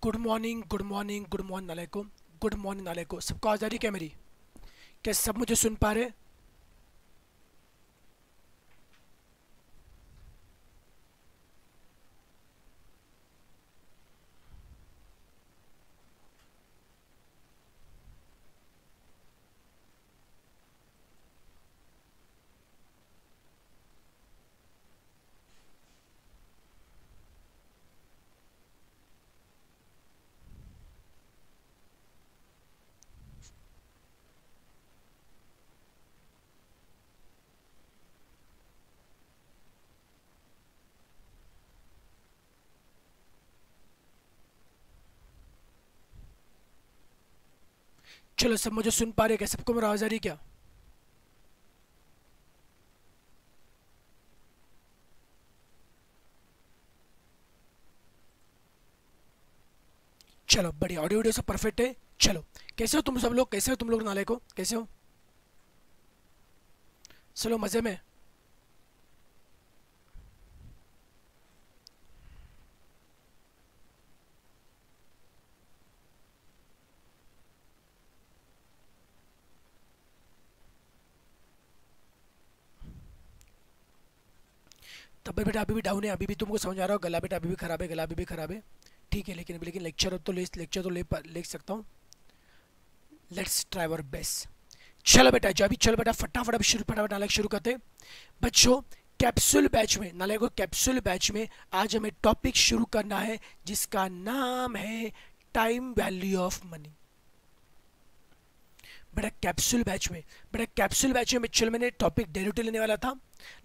Good morning, good morning, good morning नाले को। Good morning नाले को। सबको आवाज़ आ रही क्या मेरी? क्या सब मुझे सुन पा रहे? चलो, सब मुझे सुन पा रहे? क्या सबको मेरी आवाज़ आ रही क्या? चलो बढ़िया, ऑडियो वीडियो सब परफेक्ट है। चलो, कैसे हो तुम सब लोग? कैसे हो तुम लोग नाले को? कैसे हो? चलो, मज़े में? तब भी बेटा अभी भी डाउन है, अभी भी तुमको समझ आ रहा हो? गला बेटा अभी भी खराब है, गला अभी भी खराब है। ठीक है, लेकिन लेक्चर तो ले सकता हूँ। Let's try our best. चलो बेटा, जो अभी चलो बेटा, फटाफट अभी शुरू, फटाफट नाले शुरू करते हैं। बच्चों, कैप्सूल बैच में, नाले को कैप्सूल बैच में आज हमें टॉपिक शुरू करना है जिसका नाम है टाइम वैल्यू ऑफ मनी। बेटा कैप्सूल बैच में चलो, मैंने टॉपिक डेरिवेटिव लेने वाला था,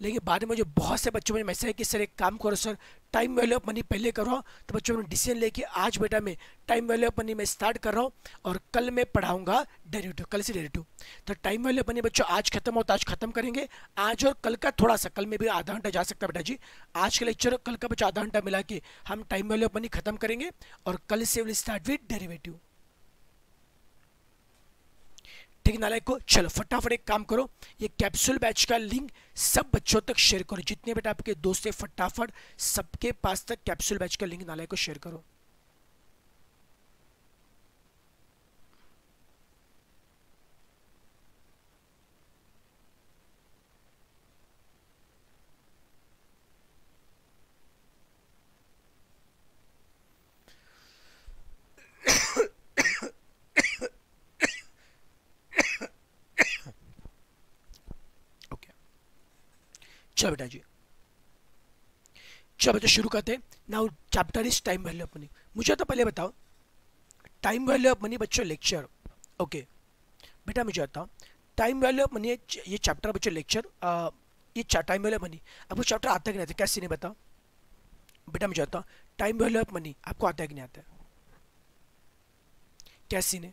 लेकिन बाद में मुझे बहुत से बच्चों ने मैसेज कि सर एक काम करो sir, time value of money पहले करो। तो बच्चों ने डिसीजन लेके आज बेटा मैं टाइम वैल्यू ऑफ मनी में स्टार्ट कर रहा हूँ और कल मैं पढ़ाऊंगा डेरिवेटिव, कल से डेरिवेटिव। तो टाइम वैल्यू ऑफ मनी बच्चों आज खत्म हो तो आज खत्म करेंगे। आज और कल का थोड़ा सा, कल में भी आधा घंटा जा सकता है बेटा जी। आज का लेक्चर कल का बच्चा आधा घंटा मिला के हम टाइम वैल्यू ऑफ मनी खत्म करेंगे और कल से विल स्टार्ट विद डेरिवेटिव। ठीक है नालायक को, चलो फटाफट एक काम करो, ये कैप्सूल बैच का लिंक सब बच्चों तक शेयर करो, जितने बेटा आपके दोस्त है फटाफट सबके पास तक कैप्सूल बैच का लिंक नालायक को शेयर करो। ओके, चलो बेटा जी, चलो बच्चों शुरू करते हैं। Now chapter is time value of money. मुझे तो पहले बताओ, टाइम वैल्यू ऑफ मनी बच्चों लेक्चर। ओके बेटा, मुझे बताओ टाइम वैल्यू ऑफ मनी, ये चैप्टर बच्चों लेक्चर, ये टाइम वैल्यू ऑफ मनी आपको चैप्टर आता है कि नहीं आता? कैसे नहीं बताओ बेटा, मुझे बताओ टाइम वैल्यू ऑफ मनी आपको आता है कि नहीं आता है? कैसे नहीं?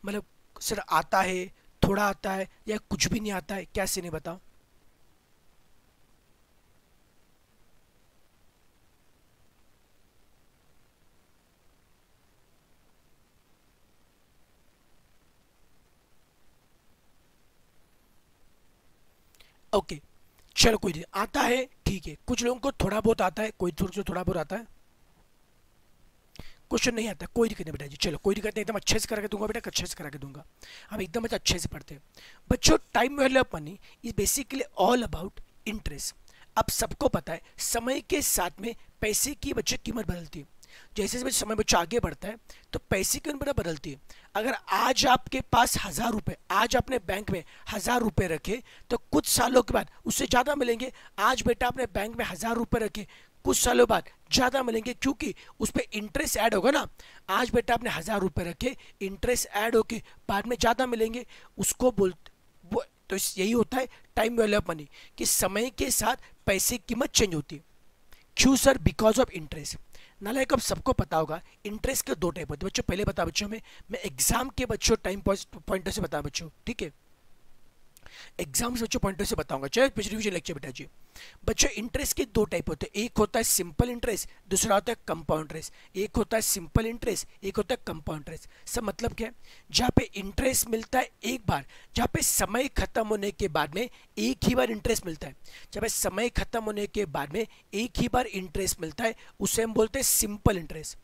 मतलब सर आता है, थोड़ा आता है, या कुछ भी नहीं आता है? कैसे नहीं बताओ? ओके चलो, कोई नहीं आता है, ठीक है। कुछ लोगों को थोड़ा बहुत आता है, कोई थोड़ा बहुत आता है, क्वेश्चन नहीं आता, कोई दिक्कत नहीं बेटा जी। चलो कोई दिक्कत नहीं, एकदम अच्छे से करा के दूंगा बेटा, अच्छे से करा के दूंगा। हम एकदम अच्छे से पढ़ते हैं बच्चों। Time value of money is basically all about interest. अब सबको पता है समय के साथ में पैसे की बच्चे कीमत बदलती है। जैसे जैसे समय बच्चा आगे बढ़ता है तो पैसे की कीमत बदलती है। अगर आज आपके पास 1,000 रुपए, आज अपने बैंक में 1,000 रुपए रखे तो कुछ सालों के बाद उससे ज्यादा मिलेंगे। आज बेटा अपने बैंक में 1,000 रुपए रखे, कुछ सालों बाद ज्यादा मिलेंगे, क्योंकि उस पर इंटरेस्ट ऐड होगा ना। आज बेटा आपने 1,000 रुपए रखे, इंटरेस्ट ऐड होके बाद में ज्यादा मिलेंगे, उसको बोलते वो। तो यही होता है टाइम वैल्यू ऑफ मनी, कि समय के साथ पैसे की कीमत चेंज होती है। क्यों सर? Because of interest. नालायक अब सबको पता होगा इंटरेस्ट के दो टाइप होते हैं बच्चों। पहले बता बच्चों में, मैं एग्जाम के बच्चों टाइम पॉइंट से बता बच्चों, ठीक है? एग्जाम से बच्चों पॉइंट से बताऊंगा। चलो रिवीजन लेक्चर बेटा जी। बच्चों इंटरेस्ट के दो टाइप होते हैं, एक होता है सिंपल इंटरेस्ट, दूसरा होता है कंपाउंड इंटरेस्ट। एक होता है सिंपल इंटरेस्ट, एक होता है कंपाउंड इंटरेस्ट। सब मतलब क्या है? जहाँ पे इंटरेस्ट मिलता है एक बार, जहाँ पे समय खत्म होने के बाद में एक ही बार इंटरेस्ट मिलता है, जहाँ पे समय खत्म होने के बाद में एक ही बार इंटरेस्ट मिलता है, उसे हम बोलते हैं सिंपल इंटरेस्ट।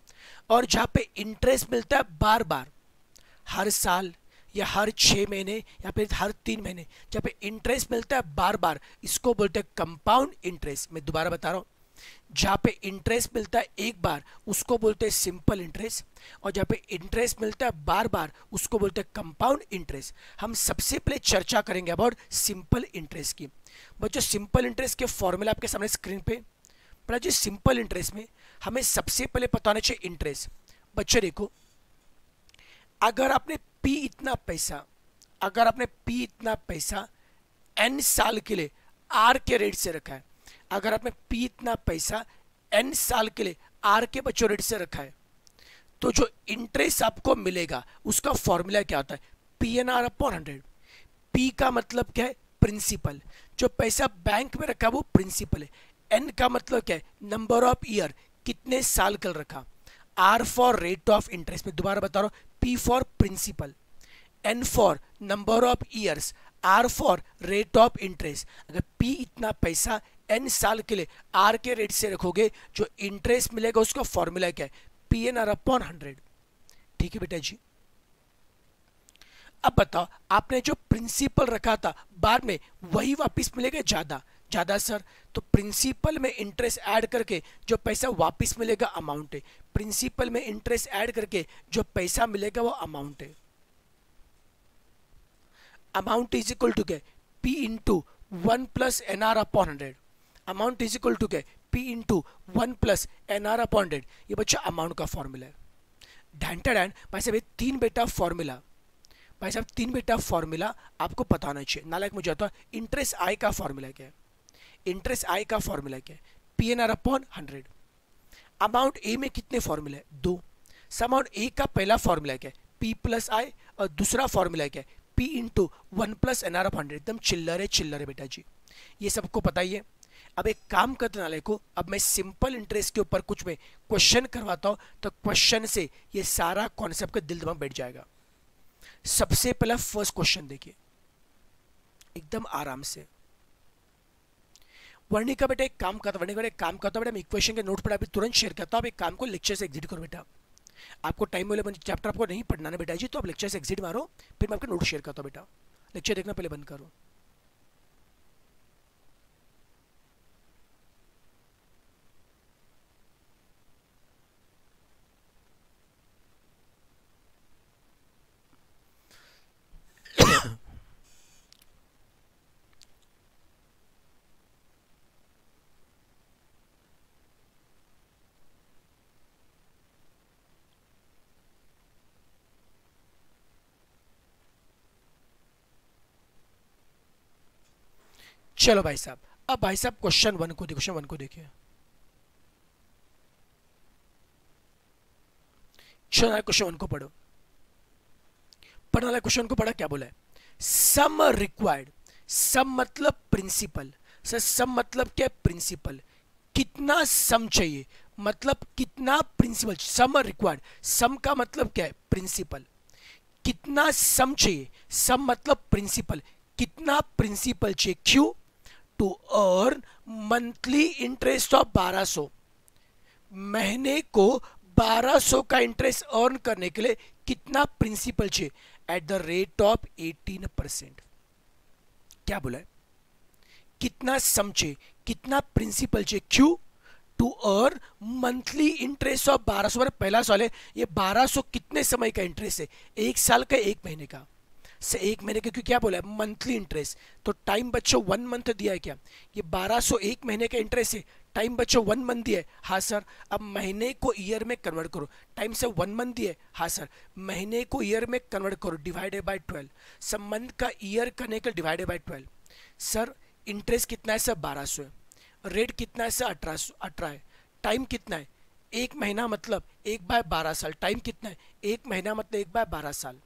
और जहाँ पे इंटरेस्ट मिलता है बार बार, हर साल या हर 6 महीने या फिर हर 3 महीने, जहाँ पे इंटरेस्ट मिलता है बार बार, इसको बोलते हैं कंपाउंड इंटरेस्ट। मैं दोबारा बता रहा हूँ, जहाँ पे इंटरेस्ट मिलता है एक बार उसको बोलते हैं सिंपल इंटरेस्ट, और जहाँ पे इंटरेस्ट मिलता है बार बार उसको बोलते हैं कंपाउंड इंटरेस्ट। हम सबसे पहले चर्चा करेंगे अबाउट सिंपल इंटरेस्ट की। बच्चों सिंपल इंटरेस्ट के फॉर्मूला आपके सामने स्क्रीन पे पर जो सिंपल इंटरेस्ट में हमें सबसे पहले पता होना चाहिए इंटरेस्ट। बच्चों देखो, अगर आपने पी इतना पैसा एन साल के लिए आर के रेट से रखा है, अगर आपने पी इतना पैसा एन साल के लिए आर के बच्चों रेट से रखा है, तो जो इंटरेस्ट आपको मिलेगा उसका फॉर्मूला क्या होता है, P N R upon 100। P का मतलब क्या है, प्रिंसिपल, जो पैसा बैंक में रखा वो प्रिंसिपल है। एन का मतलब क्या है, नंबर ऑफ ईयर, कितने साल कल रखा। R for rate of interest, में दोबारा बता रहा हूं, P for principal, N for number of years, R for rate of interest. अगर पी इतना पैसा एन साल के लिए आर के रेट से रखोगे, जो इंटरेस्ट मिलेगा उसका फॉर्मूला क्या है, पी एन आर अपॉन 100। ठीक है बेटा जी। अब बताओ, आपने जो प्रिंसिपल रखा था बाद में वही वापस मिलेगा ज्यादा सर, तो प्रिंसिपल में इंटरेस्ट ऐड करके जो पैसा वापस मिलेगा अमाउंट है, प्रिंसिपल में इंटरेस्ट ऐड करके जो पैसा मिलेगा वो अमाउंट है। अमाउंट इज इक्वल टू क्या, P into 1 plus N R upon 100। Amount is equal to क्या, P into 1 plus N R upon 100। ये बच्चा अमाउंट का फॉर्मूला है। ढांटा डैन भाई साहब, ये 3 बेटा फॉर्मूला, भाई साहब 3 बेटा फॉर्मूला आपको पता होना चाहिए। नालायक मुझे आता है, इंटरेस्ट आई का फॉर्मूला क्या है, इंटरेस्ट आई का फॉर्मूला क्या है, P N R upon 100। Amount A में कितने फॉर्मूले, 2। अमाउंट ए का पहला फॉर्मूला क्या है, पी प्लस आई, और दूसरा फॉर्मूला क्या है, P into 1 plus N R upon 100। एकदम चिल्लर है बेटा जी, ये सबको पता ही है। अब एक काम करते नाले को, अब मैं सिंपल इंटरेस्ट के ऊपर कुछ में क्वेश्चन करवाता हूं, तो क्वेश्चन से ये सारा कॉन्सेप्ट का दिल दिमाग बैठ जाएगा। सबसे पहला फर्स्ट क्वेश्चन देखिए, एकदम आराम से। वर्णिका बेटा एक काम करता बेटा, मैं इक्वेशन के नोट पर अभी तुरंत शेयर करता हूं। आप एक काम को लेक्चर से एग्जिट करो बेटा, आपको टाइम वाले चैप्टर आपको नहीं पढ़ना है बेटा जी, तो आप लेक्चर से एग्जिट मारो, फिर मैं आपके नोट शेयर करता हूं बेटा। लेक्चर देखना पहले बंद करो। चलो भाई साहब, अब भाई साहब क्वेश्चन 1 को देखिए। चलो क्वेश्चन 1 को पढ़ो। पढ़ने वाला क्वेश्चन को पढ़ा, क्या बोला है, सम रिक्वायर्ड, सम मतलब प्रिंसिपल, सर सम मतलब क्या, प्रिंसिपल। कितना सम चाहिए, मतलब कितना प्रिंसिपल, सम रिक्वायर्ड, सम का मतलब क्या है, प्रिंसिपल। कितना सम चाहिए, सम मतलब प्रिंसिपल, कितना प्रिंसिपल चाहिए, क्यों, to earn monthly interest of 1200, महीने को 1200 का इंटरेस्ट अर्न करने के लिए कितना प्रिंसिपल चाहिए, एट द रेट ऑफ 18%। क्या बोला है, कितना सम चाहिए, कितना प्रिंसिपल चाहिए, क्यों, to earn monthly interest of 1200। पहला सवाल है, ये 1200 कितने समय का इंटरेस्ट है, 1 साल का, 1 महीने का, से 1 महीने के, क्योंकि क्या बोला है, मंथली इंटरेस्ट, तो टाइम बच्चों 1 मंथ दिया है क्या, ये 1200 1 महीने का इंटरेस्ट है, टाइम बच्चों 1 मंथ दिया है, हाँ सर। अब महीने को ईयर में कन्वर्ट करो, टाइम से 1 मंथ दिया है, हाँ सर। महीने को ईयर में कन्वर्ट करो, डिवाइडेड बाय 12, सब मंथ का ईयर करने के डिवाइडेड बाय 12। सर इंटरेस्ट कितना है सर, 1200 है, रेट कितना है सर, 18 है, टाइम कितना है, 1 महीना मतलब 1/12 साल, टाइम कितना है, 1 महीना मतलब 1/12 साल।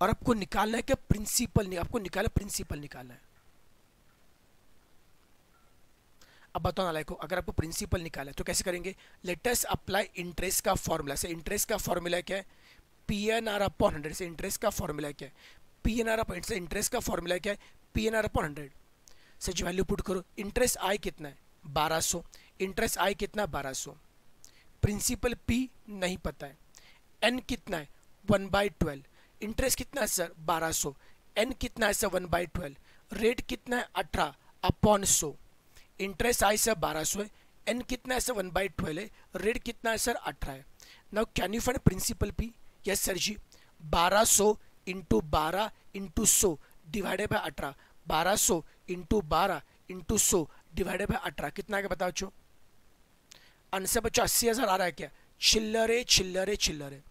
और आपको निकालना है क्या, प्रिंसिपल, आपको प्रिंसिपल निकालना है। अब बताओ नालायक को, अगर आपको प्रिंसिपल निकालना है तो कैसे करेंगे, लेट अस अप्लाई इंटरेस्ट का फॉर्मूला। से इंटरेस्ट का फॉर्मूला क्या है, पी एन आर अपॉन 100। से इंटरेस्ट का फॉर्मूला क्या है, पी एन आर अपॉन, से इंटरेस्ट का फॉर्मूला क्या है, पी एन आर अपॉन 100। से जो वैल्यू पुट करो, इंटरेस्ट आई कितना है, 1200, इंटरेस्ट आई कितना, 1200, प्रिंसिपल पी नहीं पता है, एन कितना है 1/12, इंटरेस्ट कितना है सर 1200, एन कितना है सर 1/12, रेट कितना है 18 अपॉन 100, इंटरेस्ट आई सर 1200 है, एन कितना है सर 1/12 है, रेट कितना है सर 18 है। Now can you find principal P? Yes sir ji, 1200 into 12 into 100 divided by 18, 1200 into 12 into 100 divided by 18 कितना आएगा बताओ बच्चों? आंसर बच्चों 80,000 आ रहा है क्या? चिल्लरे चिल्लरे चिल्लरे।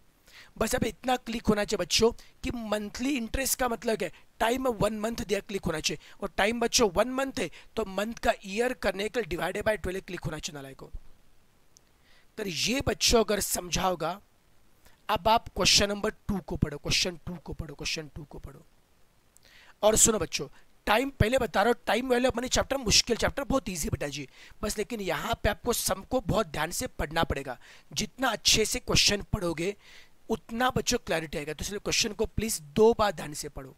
बस अब इतना क्लिक होना चाहिए बच्चों कि मंथली इंटरेस्ट का मतलब क्या है, टाइम 1 मंथ दिया क्लिक होना चाहिए, और टाइम बच्चों 1 मंथ है तो मंथ का ईयर करने के लिए डिवाइडेड बाय 12 क्लिक होना चाहिए नालायक को। तो ये बच्चों अगर समझा होगा, अब आप क्वेश्चन नंबर 2 को पढ़ो, क्वेश्चन 2 को पढ़ो, क्वेश्चन 2 को पढ़ो। और सुनो बच्चों, टाइम पहले बता रहा हूँ, time value of money chapter मुश्किल चैप्टर, बहुत इजी बेटा जी, बस लेकिन यहाँ पे आपको सबको बहुत ध्यान से पढ़ना पड़ेगा। जितना अच्छे से क्वेश्चन पढ़ोगे उतना बच्चों क्लैरिटी आएगा, तो इसलिए क्वेश्चन को प्लीज 2 बार ध्यान से पढ़ो।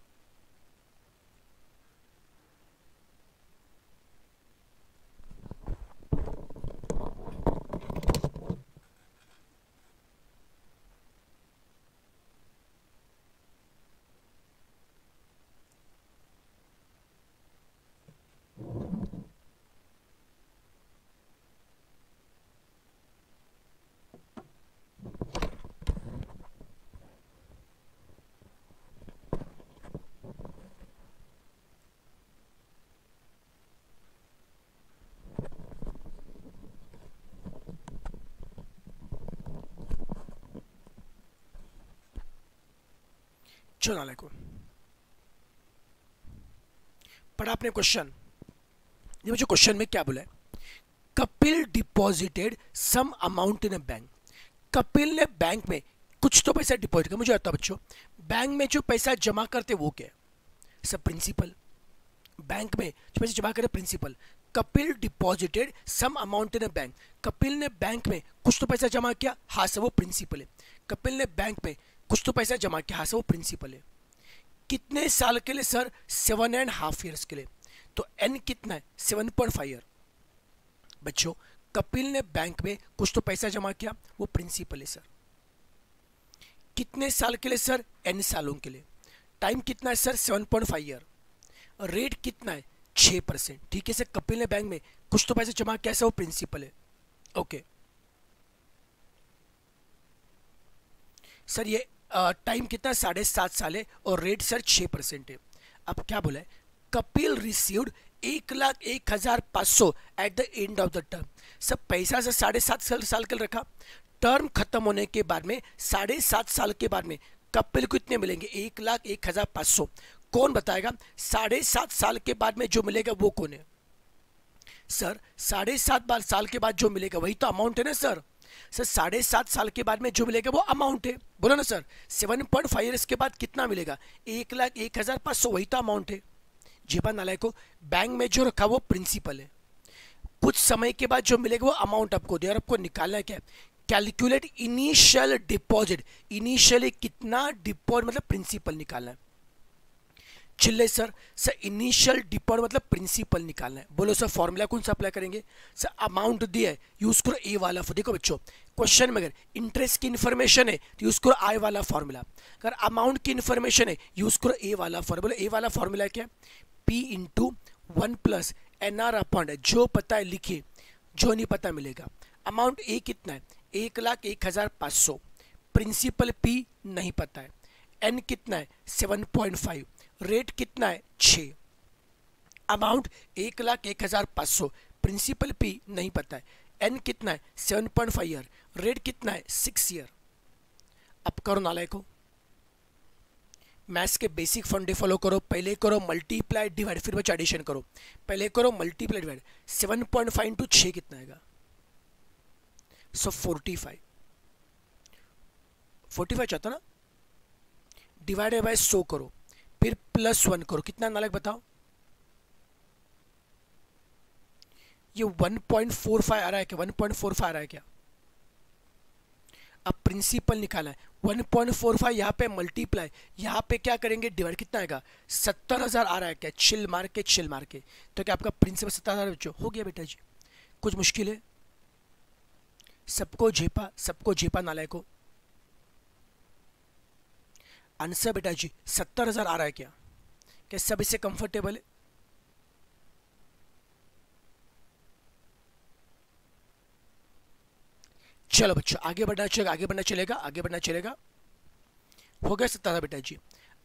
चलो नाले को पढ़ा आपने क्वेश्चन। ये मुझे क्वेश्चन में क्या बोला है, Kapil deposited some amount in a bank. Kapil ने बैंक में कुछ तो पैसा डिपॉजिट किया। मुझे बताओ बच्चों, बैंक में जो पैसा जमा करते वो क्या है? सब प्रिंसिपल। बैंक में जो पैसे जमा करे principal. Kapil deposited some amount in a bank, Kapil ने बैंक में कुछ तो पैसा जमा किया, हाँ सर वो प्रिंसिपल है। कपिल ने बैंक में कुछ तो पैसा जमा किया, हाँ सर वो प्रिंसिपल है। कितने साल के लिए सर? 7.5 ईयर्स के लिए। तो एन कितना है? 7.5 ईयर। बच्चों कपिल ने बैंक में कुछ तो पैसा जमा किया, वो प्रिंसिपल है सर। कितने साल के लिए सर? एन सालों के लिए। टाइम कितना है सर? 7.5 ईयर। रेट कितना है? 6%। ठीक है सर, कपिल ने बैंक में कुछ तो पैसा जमा किया, वो प्रिंसिपल है। ओके सर, ये टाइम कितना? 7.5 साल है, और रेट सर 6% है। अब क्या बोला है? Kapil received 1,01,500 at the end of the term. सब पैसा से 7.5 साल के लिए रखा, टर्म खत्म होने के बाद में 7.5 साल के बाद में कपिल को इतने मिलेंगे 1,01,500। कौन बताएगा 7.5 साल के बाद में जो मिलेगा वो कौन है? सर 7.5 साल के बाद जो मिलेगा वही तो अमाउंट है ना सर। सर 7.5 साल के बाद में जो मिलेगा वो अमाउंट है, बोलो ना सर। 7.5 ईयर्स के बाद कितना मिलेगा? 1,01,500, वही तो अमाउंट है। जीवन नालायक को, बैंक में जो रखा वो प्रिंसिपल है, कुछ समय के बाद जो मिलेगा वो अमाउंट आपको दे, और आपको निकालना है क्या? Calculate initial deposit. इनिशियली कितना डिपॉजिट मतलब प्रिंसिपल निकालना है। चिल्ले सर, सर इनिशियल डिपॉजिट मतलब प्रिंसिपल निकालना है। बोलो सर फॉर्मूला कौन सा अप्लाई करेंगे? सर अमाउंट दिया है, यूज करो ए वाला। देखो बच्चों क्वेश्चन में अगर इंटरेस्ट की इन्फॉर्मेशन है तो यूज करो आई वाला फॉर्मूला, अगर अमाउंट की इन्फॉर्मेशन है यूज करो ए वाला फॉर्मूला। ए वाला फॉर्मूला क्या है? P into 1 plus NR upon, जो पता है लिखिए, जो नहीं पता मिलेगा। अमाउंट ए कितना है? 1,01,500। प्रिंसिपल पी नहीं पता है। एन कितना है? 7.5। रेट कितना है? 6। अमाउंट 1,01,500, प्रिंसिपल पी नहीं पता है। एन कितना है? 7.5 ईयर। रेट कितना है? 6 ईयर। अब करो नालायको, मैथ्स के बेसिक फंडे फॉलो करो। पहले करो मल्टीप्लाई डिवाइड, फिर बच्चा एडिशन करो। पहले करो मल्टीप्लाई डिवाइड। 7.5 इंटू 6 कितना आएगा? सो 45। 45 चाहता ना, डिवाइडेड बाय 100 करो, फिर +1 करो। कितना नालायक बताओ? ये 1.45 आ रहा है क्या? 1.45 आ रहा है क्या? अब प्रिंसिपल निकाला है, 1.45 यहाँ पे मल्टीप्लाई, यहाँ पे क्या करेंगे? डिवाइड। कितना आएगा? 70,000 आ रहा है क्या? चिल मार के चिल मार के। तो क्या आपका प्रिंसिपल 70,000 बच्चों हो गया बेटा जी? कुछ मुश्किल है? सबको झेपा नालायको। आंसर बेटा जी 70,000 आ रहा है क्या? क्या सब इससे कंफर्टेबल है? चलो बच्चों आगे बढ़ना चलेगा। हो गया 17 बेटा जी।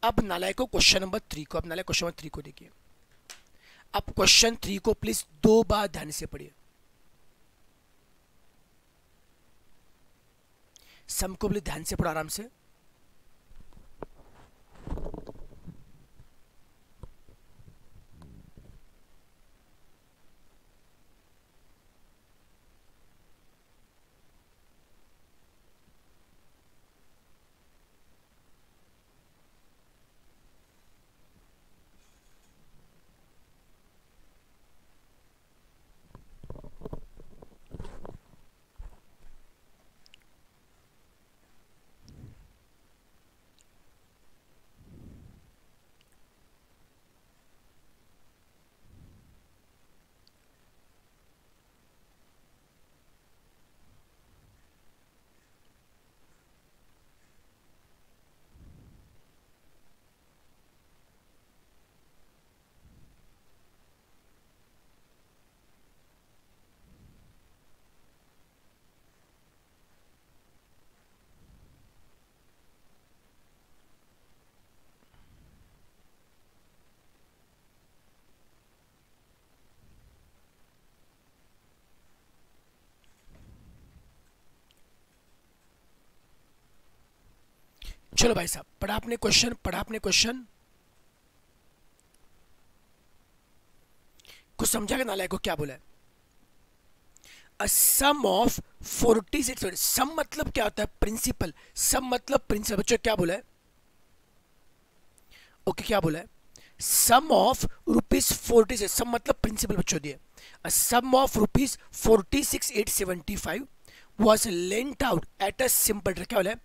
अब नालायको क्वेश्चन नंबर 3 को देखिए। अब क्वेश्चन 3 को प्लीज 2 बार ध्यान से पढ़िए। सम को प्लीज ध्यान से पढ़ो आराम से। चलो भाई साहब पढ़ा आपने क्वेश्चन कुछ समझा क्या नालायक को क्या बोला है? अ सम ऑफ 46 सम मतलब क्या होता है? प्रिंसिपल। सम मतलब प्रिंसिपल। बच्चों क्या बोला है? ओके क्या बोला है? सम ऑफ ₹46 सम मतलब प्रिंसिपल बच्चों दिए। अ सम of ₹46,875 was lent out at a simple interest। क्या बोला है?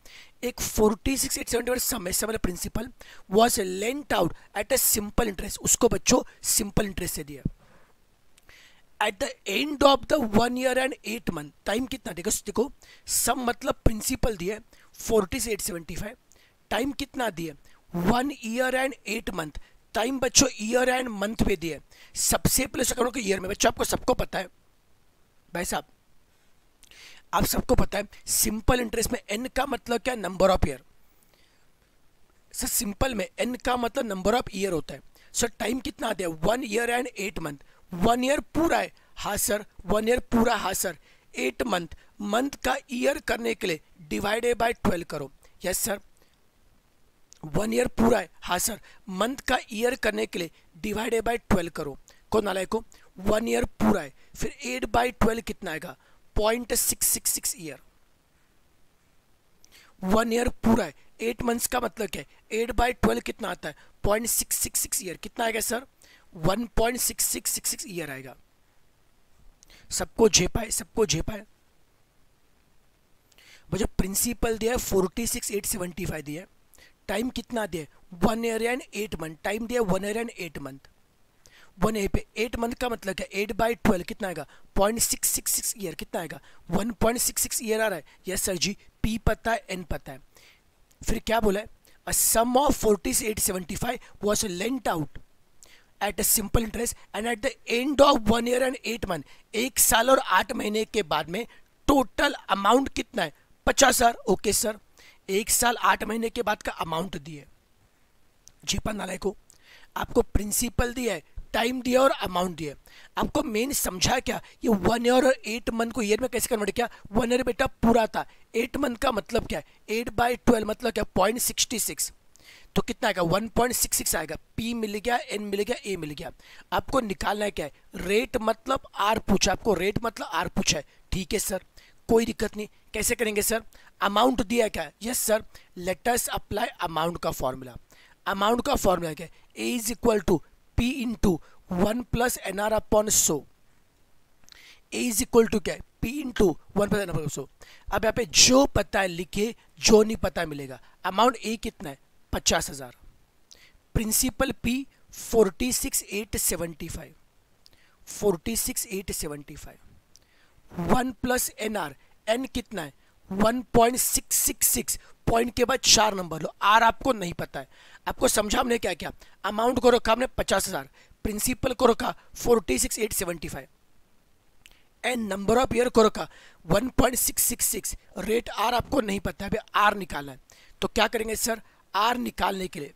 एक 46,875 सम है, सम मतलब principal, was lent out at a simple interest, उसको बच्चों सिंपल इंटरेस्ट से दिया। At the end of the 1 year and 8 month, time कितना? देखो सम मतलब प्रिंसिपल दिया 46,875, टाइम कितना दिया? 1 year and 8 month, टाइम बच्चों ईयर एंड मंथ पे दिया। सबसे पहले से करो कि ईयर में। बच्चों आपको सबको पता है भाई साहब, आप सबको पता है सिंपल इंटरेस्ट में एन का मतलब क्या? Number of year. Sir simple में एन का मतलब नंबर ऑफ ईयर होता है। सर टाइम कितना आता है? 1 year and 8 month। 1 year पूरा है, हाँ सर 1 year पूरा, हाँ सर। 8 month, मंथ का ईयर करने के लिए डिवाइडेड बाय 12 करो। यस सर 1 year पूरा है, हाँ सर। मंथ का ईयर करने के लिए डिवाइडेड बाय 12 करो। कौन नालायक को? 1 year पूरा है, फिर 8/12 कितना आएगा? 0.666 ईयर। 1 year पूरा है, 8 months का मतलब क्या है? 8/12 कितना आता है? 0.666 ईयर। कितना आएगा सर? 1.6666 ईयर आएगा। सबको झेपा है। मुझे प्रिंसिपल दिया है 46,875 दिया है। टाइम कितना दिया? 1 year and 8 month, टाइम दिया 1 year and 8 month। 1 year पे 8 month का मतलब क्या? 8/12 कितना आएगा? 0.666 ईयर। कितना आएगा? 1.66 ईयर आ रहा है। यस सर जी, पी पता है, एन पता है। फिर क्या बोला है? अ सम of 46,875 was lent out at a simple interest and at the end of 1 year and 8 month, 1 साल और 8 महीने के बाद में टोटल अमाउंट कितना है? 50,000। ओके सर, 1 साल 8 महीने के बाद का अमाउंट दिए। जी पर नालायक को आपको प्रिंसिपल दिया है, टाइम दिया और अमाउंट दिया। आपको मेन समझा क्या? ये 1 year और 8 month को ईयर में कैसे कन्वर्ट किया? 1 year बेटा पूरा था, 8 month का मतलब क्या है? 8/12 मतलब क्या? 0.66, तो कितना आएगा? 1.66 आएगा। पी मिल गया, एन मिल गया, ए मिल गया। आपको निकालना है क्या है? रेट मतलब आर पूछा, आपको रेट मतलब आर पूछा है। ठीक है सर, कोई दिक्कत नहीं। कैसे करेंगे सर? अमाउंट दिया क्या है? Yes sir, let us apply amount का फॉर्मूला। अमाउंट का फॉर्मूला क्या है? A is equal to P into 1 + NR upon 100। A is equal to क्या है? P into 1 + NR upon 100। अब यहाँ पे जो पता है लिखिए, जो नहीं पता मिलेगा। अमाउंट ए कितना है? 50,000। प्रिंसिपल पी 46,875, 1 + NR, एन कितना है 1.666, पॉइंट के बाद 4 नंबर लो। आर आपको नहीं पता है, आपको समझा हमने क्या क्या। अमाउंट को रखा हमने 50,000, प्रिंसिपल को रखा 46,875, एंड नंबर ऑफ ईयर को रखा 1.666, रेट आर आपको नहीं पता है, अभी आर निकालना है। तो क्या करेंगे सर, आर निकालने के लिए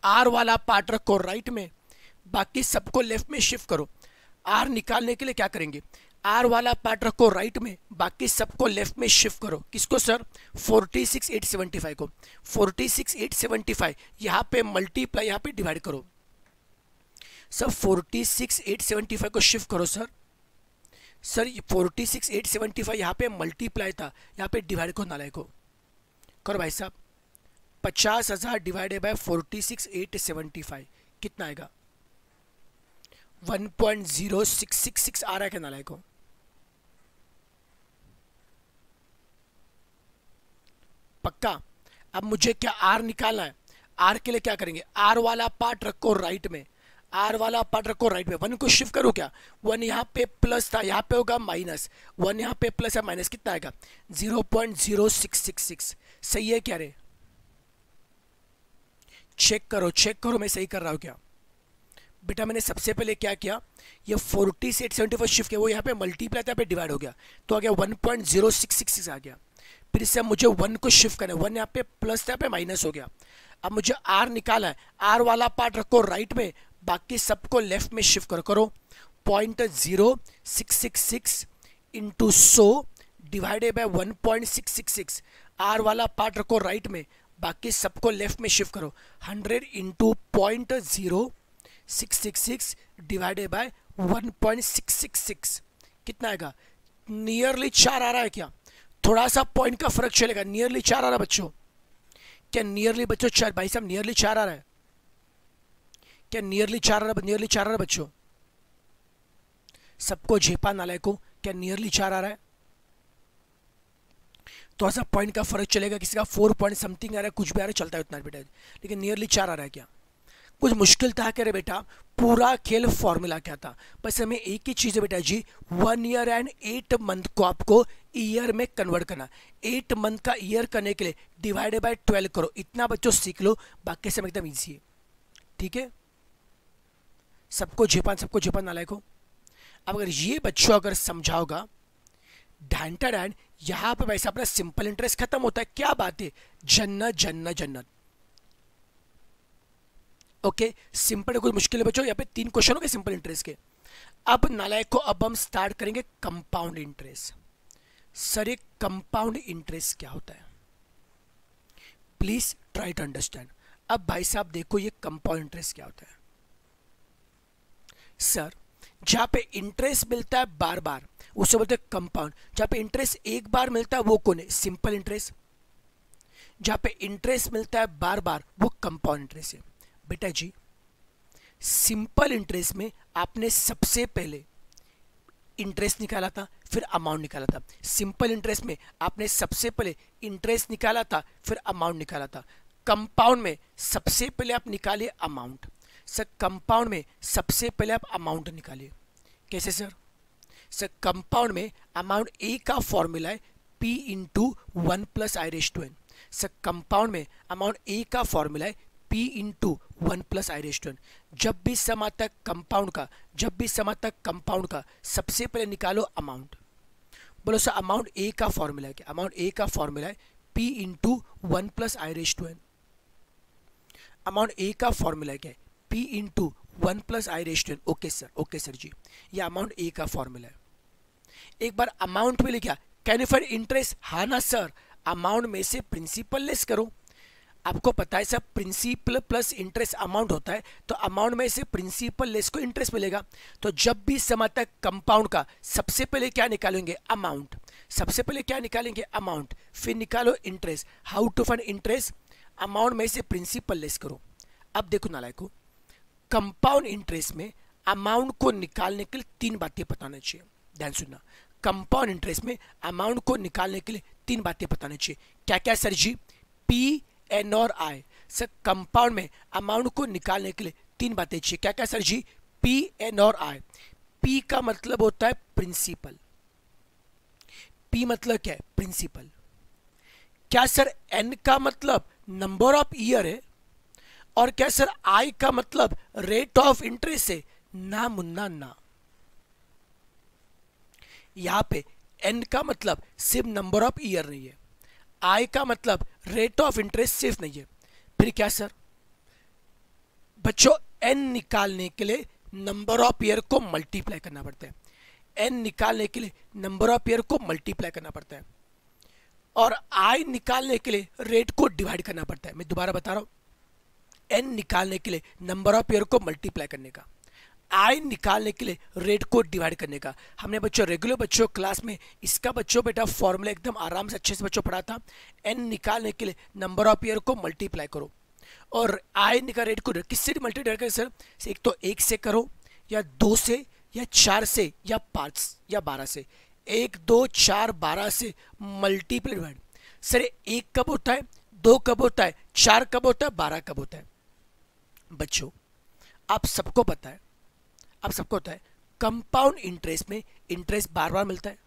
आर वाला पार्ट रखो राइट में, बाकी सबको लेफ्ट में शिफ्ट करो। आर निकालने के लिए क्या करेंगे, आर वाला पार्ट रखो राइट में, बाकी सबको लेफ्ट में शिफ्ट करो। किसको सर, 46,875 को। 46,875 यहाँ पे मल्टीप्लाई, यहाँ पे डिवाइड करो सर। 46,875 को शिफ्ट करो सर। सर 46,875 यहाँ पे मल्टीप्लाई था, यहाँ पे डिवाइड को नालायक को करो भाई साहब। 50,000 डिवाइडेड बाय 46,875 कितना आएगा, 1.0666 आ रहा है क्या नालायक को। पक्का। अब मुझे क्या आर निकालना है, आर के लिए क्या करेंगे, आर वाला पार्ट रखो राइट में, आर वाला पार्ट रखो राइट में। 1 को शिफ्ट करो क्या, 1 यहाँ पे प्लस था, यहाँ पे होगा माइनस, 1 यहाँ पे प्लस है माइनस, कितना आएगा 0.0666। सही है क्या रे, चेक करो मैं सही कर रहा हूँ क्या। बेटा मैंने सबसे पहले क्या किया, ये 40 से 875 शिफ्ट किया, वो यहाँ पे मल्टीप्लाई था, यहाँ पे डिवाइड हो गया, तो आ गया 1.0666 आ गया। फिर इससे मुझे 1 को शिफ्ट करना है, 1 यहाँ पे प्लस था, यहाँ पे माइनस हो गया। अब मुझे आर निकाला है, आर वाला पार्ट रखो राइट में, बाकी सबको लेफ्ट में शिफ्ट करो। 0.0666 इंटू 100 डिवाइडेड बाय 1.666, आर वाला पार्ट रखो राइट में, बाकी सबको लेफ्ट में शिफ्ट करो। 100 इंटू 0.666 डिवाइडेड बाय 1.666 कितना आएगा, नियरली 4 आ रहा है क्या, थोड़ा सा पॉइंट का फर्क चलेगा, नियरली 4 आ रहा है बच्चों, क्या नियरली बच्चों 4, भाई साहब नियरली 4 आ रहा है क्या, नियरली 4 आ रहा है, नियरली 4 आ रहा है बच्चों, सबको झेपा नालायक को, क्या नियरली 4 आ रहा है। थोड़ा सा पॉइंट का फर्क चलेगा, किसी का 4 पॉइंट समथिंग आ रहा है, कुछ भी आ रहा है, चलता है उतना बेटा, लेकिन नियरली 4 आ रहा है क्या, कुछ मुश्किल था क्या रे बेटा। पूरा खेल फॉर्मूला क्या था, बस हमें एक ही चीज है बेटा जी, 1 ईयर एंड 8 मंथ को आपको ईयर में कन्वर्ट करना। 8 मंथ का ईयर करने के लिए डिवाइडेड बाय 12 करो, इतना बच्चों सीख लो, बाकी सब एकदम ईजी है, ठीक है। सबको झेपा नालायक हो। अब अगर ये बच्चों अगर समझाओगा ढांटा डैन, यहाँ पे वैसे अपना सिंपल इंटरेस्ट खत्म होता है, क्या बात है, जन्नत जन्नत जन्नत। ओके सिंपल, कोई मुश्किल है बच्चों, यहाँ पे 3 क्वेश्चन हो गए सिंपल इंटरेस्ट के। अब नालायक को अब हम स्टार्ट करेंगे कंपाउंड इंटरेस्ट। सर ये कंपाउंड इंटरेस्ट क्या होता है, प्लीज ट्राई टू अंडरस्टैंड। अब भाई साहब देखो ये कंपाउंड इंटरेस्ट क्या होता है। सर जहां पे इंटरेस्ट मिलता है बार बार उसे बोलते हैं कंपाउंड, जहां पे इंटरेस्ट एक बार मिलता है वो कौन है, सिंपल इंटरेस्ट। जहां पे इंटरेस्ट मिलता है बार बार वो कंपाउंड इंटरेस्ट है। बेटा जी सिंपल इंटरेस्ट में आपने सबसे पहले इंटरेस्ट निकाला था, फिर अमाउंट निकाला था। सिंपल इंटरेस्ट में आपने सबसे पहले इंटरेस्ट निकाला था, फिर अमाउंट निकाला था। कंपाउंड में सबसे पहले आप निकालिए अमाउंट। सर कंपाउंड में सबसे पहले आप अमाउंट निकालिए, कैसे सर। सर कंपाउंड में अमाउंट ए का फॉर्मूला है P into 1 plus I raise to N. Sir compound में अमाउंट ए का फॉर्मूला है P into 1 plus I raise to N. जब भी सम आता है कंपाउंड का, जब भी सम आता है कंपाउंड का, सबसे पहले निकालो अमाउंट। बोलो सर अमाउंट ए का फॉर्मूला है क्या, अमाउंट ए का फॉर्मूला है P into 1 plus I raise to N. Amount A का फॉर्मूला है क्या, P into 1 plus I raise to N. Okay sir ji, ये अमाउंट ए का फॉर्मूला है। एक बार अमाउंट में लिखा, कैन यू फाइंड इंटरेस्ट, हाँ ना सर। अमाउंट में से प्रिंसिपल लेस करो, आपको पता है sir principal plus interest amount होता है, तो अमाउंट में से प्रिंसिपल लेस को इंटरेस्ट मिलेगा। तो जब भी सम आता है कंपाउंड का, सबसे पहले क्या निकालेंगे अमाउंट, सबसे पहले क्या निकालेंगे अमाउंट, फिर निकालो interest. How to find interest, amount में से प्रिंसिपल लेस करो। अब देखो नालायक को, कंपाउंड इंटरेस्ट में अमाउंट को निकालने के लिए 3 बातें बताना चाहिए, ध्यान सुनना। कंपाउंड इंटरेस्ट में अमाउंट को निकालने के लिए 3 बातें बताना चाहिए। क्या क्या सर जी, P, N और I। सर कंपाउंड में अमाउंट को निकालने के लिए 3 बातें चाहिए, क्या क्या सर जी, P, N और I। P का मतलब होता है प्रिंसिपल, P मतलब क्या है, प्रिंसिपल। क्या सर N का मतलब नंबर ऑफ ईयर है, और क्या सर I का मतलब रेट ऑफ इंटरेस्ट है? ना मुन्ना ना। यहां पे N का मतलब सिर्फ नंबर ऑफ ईयर नहीं है, I का मतलब रेट ऑफ इंटरेस्ट सिर्फ नहीं है, फिर क्या सर बच्चों, N निकालने के लिए नंबर ऑफ ईयर को मल्टीप्लाई करना पड़ता है। N निकालने के लिए नंबर ऑफ ईयर को मल्टीप्लाई करना पड़ता है, और I निकालने के लिए रेट को डिवाइड करना पड़ता है। मैं दोबारा बता रहा हूं, N निकालने के लिए नंबर ऑफ ईयर को मल्टीप्लाई करने का, I निकालने के लिए रेट को डिवाइड करने का। हमने बच्चों रेगुलर बच्चों क्लास में इसका बच्चों बेटा फॉर्मूला एकदम आराम से अच्छे से बच्चों पढ़ा था। N निकालने के लिए नंबर ऑफ ईयर को मल्टीप्लाई करो, और I का रेट को किससे मल्टीप्लाई करें सर? एक तो 1 से करो, या 2 से, या 4 से, या 5 या 12 से। 1 2 4 12 से मल्टीप्लाई डिवाइड। सर 1 कब होता है, 2 कब होता है, 4 कब होता है, 12 कब होता है? बच्चों आप सबको पता है, आप सबको होता है कंपाउंड इंटरेस्ट में इंटरेस्ट बार बार मिलता है।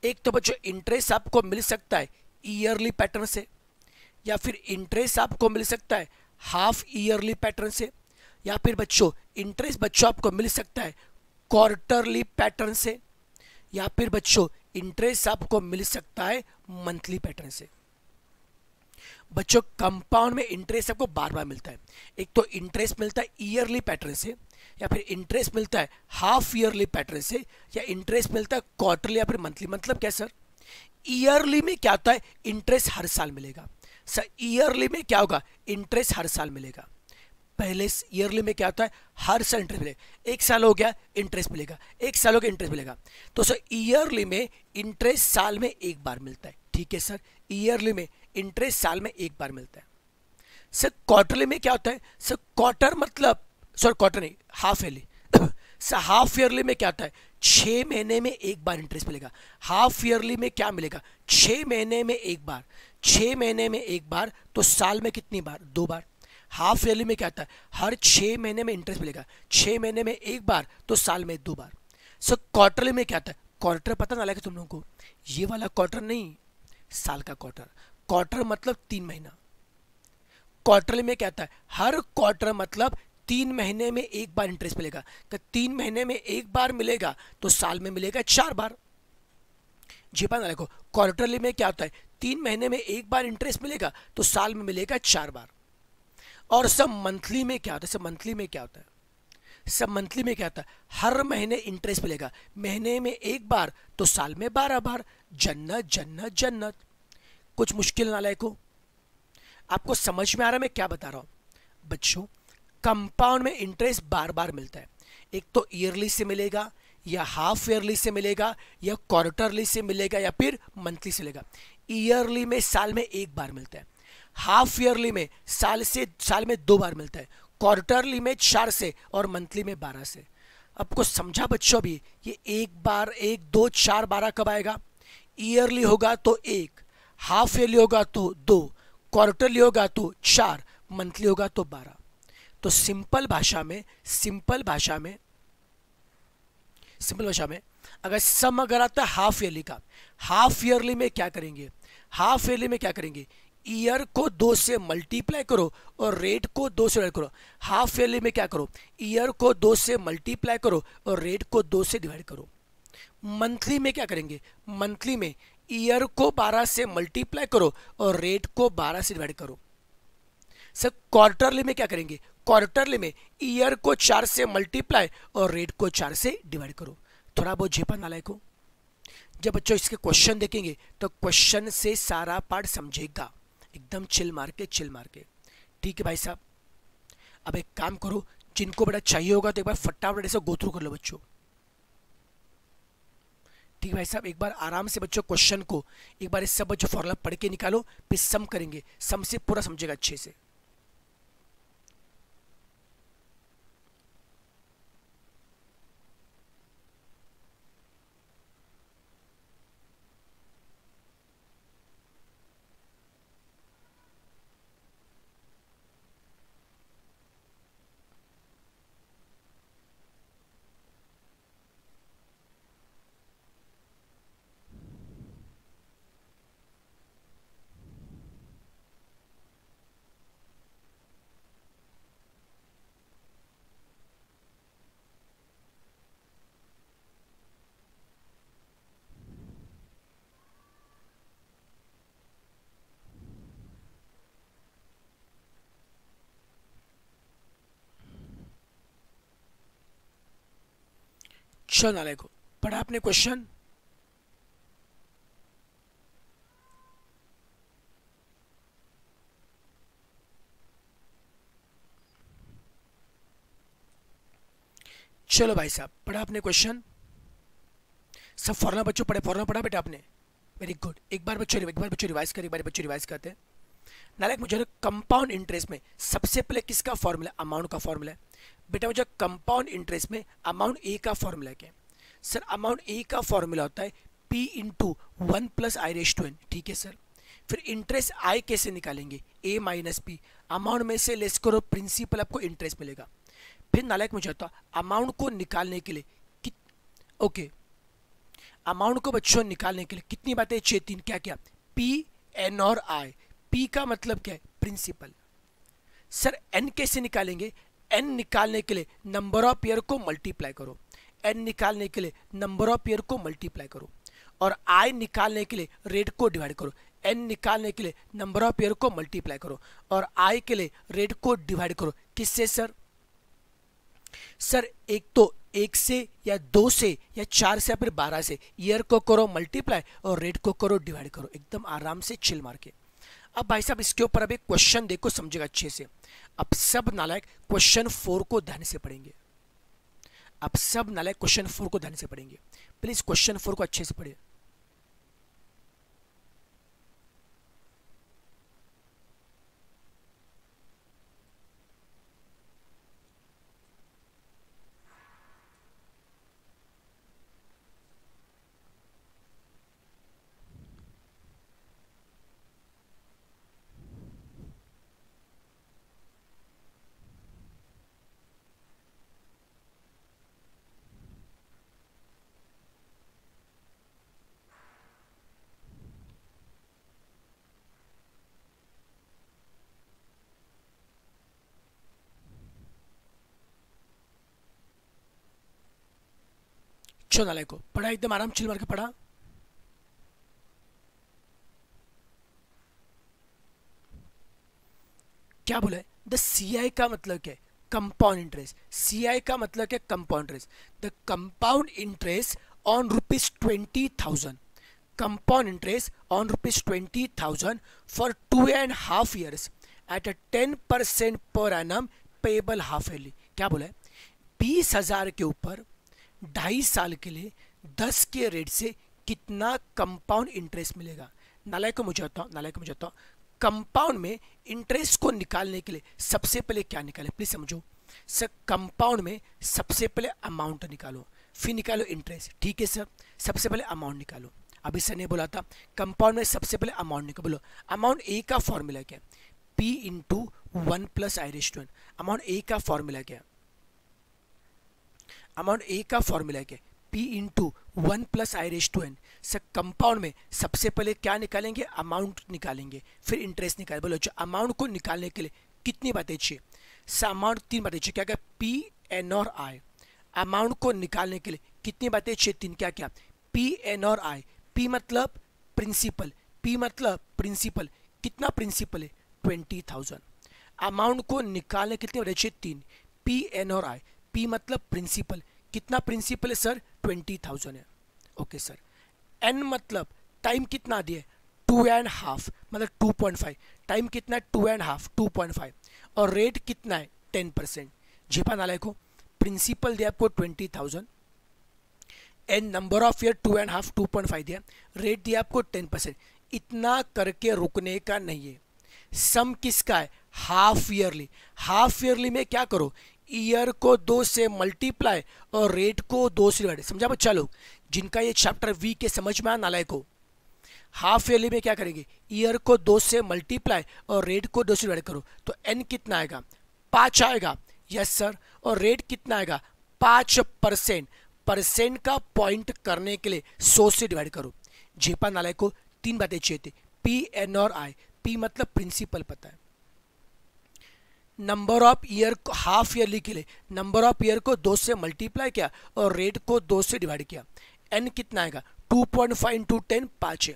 एक तो बच्चों इंटरेस्ट आपको मिल सकता है ईयरली पैटर्न से, या फिर इंटरेस्ट आपको मिल सकता है हाफ ईयरली पैटर्न से, या फिर बच्चों इंटरेस्ट बच्चों आपको मिल सकता है क्वार्टरली पैटर्न से, या फिर बच्चों इंटरेस्ट आपको मिल सकता है मंथली पैटर्न से। बच्चों कंपाउंड में इंटरेस्ट आपको बार बार मिलता है। एक तो इंटरेस्ट मिलता है ईयरली पैटर्न से, या फिर इंटरेस्ट मिलता है हाफ ईयरली पैटर्न से, या इंटरेस्ट मिलता है क्वार्टरली या फिर मंथली। मतलब क्या सर, ईयरली में क्या होता है, इंटरेस्ट हर साल मिलेगा। सर ईयरली में क्या होगा, इंटरेस्ट हर साल मिलेगा। पहले ईयरली में क्या होता है, हर साल इंटरेस्ट मिलेगा। 1 साल हो गया इंटरेस्ट मिलेगा, 1 साल हो गया इंटरेस्ट मिलेगा। तो सर ईयरली में इंटरेस्ट साल में एक बार मिलता है। ठीक है सर, ईयरली में इंटरेस्ट साल में एक बार मिलता है। सर क्वार्टरली में क्या होता है, सर क्वार्टर मतलब सॉरी क्वार्टर नहीं, half yearly. Sir half yearly में क्या होता है, 6 महीने में एक बार इंटरेस्ट मिलेगा। हाफ ईयरली में क्या मिलेगा, 6 महीने में एक बार। 6 महीने में एक बार तो साल में कितनी बार, 2 बार। हाफ ईयरली में क्या आता है, हर 6 महीने में इंटरेस्ट मिलेगा। 6 महीने में एक बार तो साल में 2 बार। सो क्वार्टरली में क्या आता है, क्वार्टर पता ना लगे तुम लोगों को, ये वाला क्वार्टर नहीं, साल का क्वार्टर। क्वार्टर मतलब 3 महीना। क्वार्टरली में क्या आता है, हर क्वार्टर मतलब 3 महीने में एक बार इंटरेस्ट मिलेगा। तो 3 महीने में एक बार मिलेगा तो साल में मिलेगा 4 बार। जी पता ना देखो, क्वार्टरली में क्या होता है, 3 महीने में एक बार इंटरेस्ट मिलेगा तो साल में मिलेगा 4 बार। और सब मंथली में क्या होता है, सब मंथली में क्या होता है, सब मंथली में क्या होता है, हर महीने इंटरेस्ट मिलेगा। महीने में एक बार तो साल में 12 बार। जन्नत जन्नत जन्नत। कुछ मुश्किल ना लायको, आपको समझ में आ रहा है मैं क्या बता रहा हूं? बच्चों कंपाउंड में इंटरेस्ट बार बार मिलता है। एक तो ईयरली से मिलेगा, या हाफ ईयरली से मिलेगा, या क्वार्टरली से मिलेगा, या फिर मंथली से मिलेगा। ईयरली में साल में एक बार मिलता है, हाफ ईयरली में साल में 2 बार मिलता है, क्वार्टरली में 4 से, और मंथली में 12 से। आपको समझा बच्चों भी, ये एक बार 1 2 4 12 कब आएगा? ईयरली होगा तो 1, हाफ ईयरली होगा तो 2, क्वार्टरली होगा तो 4, मंथली होगा तो 12। तो सिंपल भाषा में अगर सम अगर आता है हाफ ईयरली का, हाफ ईयरली में क्या करेंगे, हाफ ईयरली में क्या करेंगे, ईयर को 2 से मल्टीप्लाई करो और रेट को 2 से डिवाइड करो। हाफ ईयरली में क्या करो, ईयर को 2 से मल्टीप्लाई करो और रेट को 2 से डिवाइड करो। मंथली में क्या करेंगे, मंथली में ईयर को 12 से मल्टीप्लाई करो और रेट को 12 से डिवाइड करो। सर क्वार्टरली में क्या करेंगे, क्वार्टरली में ईयर को 4 से मल्टीप्लाई और रेट को 4 से डिवाइड करो। थोड़ा बहुत झेपा नालायक हो। जब बच्चों इसके क्वेश्चन देखेंगे तो क्वेश्चन से सारा पार्ट समझेगा, एकदम चिल मार के। ठीक है भाई साहब, अब एक काम करो, जिनको बड़ा चाहिए होगा तो एक बार फटाफट ऐसे गो थ्रू कर लो बच्चों। ठीक है भाई साहब, एक बार आराम से बच्चों क्वेश्चन को एक बार इस सब बच्चों फॉर्मूला पढ़ के निकालो, फिर सम करेंगे, सम से पूरा समझेगा अच्छे से। चलो नाले को पढ़ा आपने क्वेश्चन? चलो भाई साहब पढ़ा आपने क्वेश्चन? सब फॉर्मूला बच्चों पढ़े? फॉर्मूला पढ़ा बेटा आपने? Very good. एक बार बच्चों रिवाइज कर, एक बार बच्चों रिवाइज करते हैं। नालायक मुझे कंपाउंड इंटरेस्ट में सबसे पहले किसका फॉर्मूला? अमाउंट का फॉर्मूला है बेटा। मुझे कंपाउंड इंटरेस्ट में अमाउंट ए का फॉर्मूला क्या है? सर अमाउंट ए का फॉर्मूला होता है P इंटू 1 प्लस i⁻n। ठीक है सर। फिर इंटरेस्ट आई कैसे निकालेंगे? A minus P. अमाउंट में से लेस करो प्रिंसिपल, आपको इंटरेस्ट मिलेगा। फिर नालायक मुझे होता अमाउंट को निकालने के लिए ओके अमाउंट को बच्चों निकालने के लिए कितनी बातें चाहिए? 3। क्या क्या? P, N और I। P का मतलब क्या है? प्रिंसिपल। सर N कैसे निकालेंगे? N निकालने के लिए नंबर ऑफ ईयर को मल्टीप्लाई करो। N निकालने के लिए नंबर ऑफ ईयर को मल्टीप्लाई करो। और I निकालने के लिए रेट को डिवाइड करो। N निकालने के लिए नंबर ऑफ ईयर को मल्टीप्लाई करो और I के लिए रेट को डिवाइड करो। किससे सर? सर एक तो 1 से या 2 से या 4 से या फिर 12 से। ईयर को करो मल्टीप्लाई और रेट को करो डिवाइड करो, एकदम आराम से चिल मार के। अब भाई साहब इसके ऊपर अब एक क्वेश्चन देखो, समझेगा अच्छे से। अब सब नालायक क्वेश्चन 4 को ध्यान से पढ़ेंगे। अब सब नालायक क्वेश्चन 4 को ध्यान से पढ़ेंगे। प्लीज क्वेश्चन 4 को अच्छे से पढ़िए। चलो नालायक को पढ़ा, एकदम आराम चिल मार के पढ़ा। क्या बोला है? द CI का मतलब क्या है? Compound interest. CI का मतलब क्या? Compound interest. The compound interest on ₹20,000। Compound interest on ₹20,000 for 2.5 years at 10% per annum payable half yearly. क्या बोला है? 20,000 के ऊपर 2.5 साल के लिए 10 के रेट से कितना कंपाउंड इंटरेस्ट मिलेगा? नालायक को मुझे बताओ कंपाउंड में इंटरेस्ट को निकालने के लिए सबसे पहले क्या निकाले? प्लीज समझो सर। कंपाउंड में सबसे पहले अमाउंट निकालो, फिर निकालो इंटरेस्ट। ठीक है सर। सबसे पहले अमाउंट निकालो। अभी सर ने बोला था कंपाउंड में सबसे पहले अमाउंट निकालो। बोलो अमाउंट ए का फॉर्मूला क्या है? P into 1 plus i⁻n। Amount A का फॉर्मूला क्या है? अमाउंट ए का फॉर्मूला क्या है? P into 1 plus i⁻n। Sir compound में सबसे पहले क्या निकालेंगे? अमाउंट निकालेंगे, फिर इंटरेस्ट निकालेंगे। बोलो जो अमाउंट को निकालने के लिए कितनी बातें चाहिए? सर अमाउंट 3 बातें चाहिए। क्या क्या? P, N और I। अमाउंट को निकालने के लिए कितनी बातें चाहिए? 3। क्या क्या? P, N और I। P मतलब प्रिंसिपल। P मतलब प्रिंसिपल। कितना प्रिंसिपल है? 20,000। अमाउंट को निकालने कितनी बातें चाहिए? 3। P, N और I। P मतलब प्रिंसिपल। कितना प्रिंसिपल है सर? 20,000 है। Okay sir. N मतलब टाइम कितना दिया? 2.5 मतलब 2.5। टाइम कितना है? 2.5 2.5। और रेट कितना है? 10%। जेपा नालायक को प्रिंसिपल दिया आपको 20,000, एन नंबर ऑफ ईयर 2.5 2.5 दिया, रेट दिया आपको 10%। इतना करके रुकने का नहीं है। सम किसका है? Half yearly. हाफ ईयरली में क्या करो? ईयर को 2 से मल्टीप्लाई और रेट को 2 से डिवाइड। समझा बच्चा लोग? जिनका ये चैप्टर वी के समझ में आ नालायक को, हाफ ईयरली में क्या करेंगे? ईयर को 2 से मल्टीप्लाई और रेट को 2 से डिवाइड करो तो एन कितना आएगा? 5 आएगा। Yes sir. और रेट कितना आएगा? 5%। परसेंट का पॉइंट करने के लिए 100 से डिवाइड करो। जेपा नालायक को 3 बातें चाहिए थी, P, N और I। P मतलब प्रिंसिपल पता है। नंबर ऑफ ईयर को हाफ ईयरली के लिए नंबर ऑफ ईयर को 2 से मल्टीप्लाई किया और रेट को 2 से डिवाइड किया। एन कितना आएगा? 2.5 इंटू 10 5 है।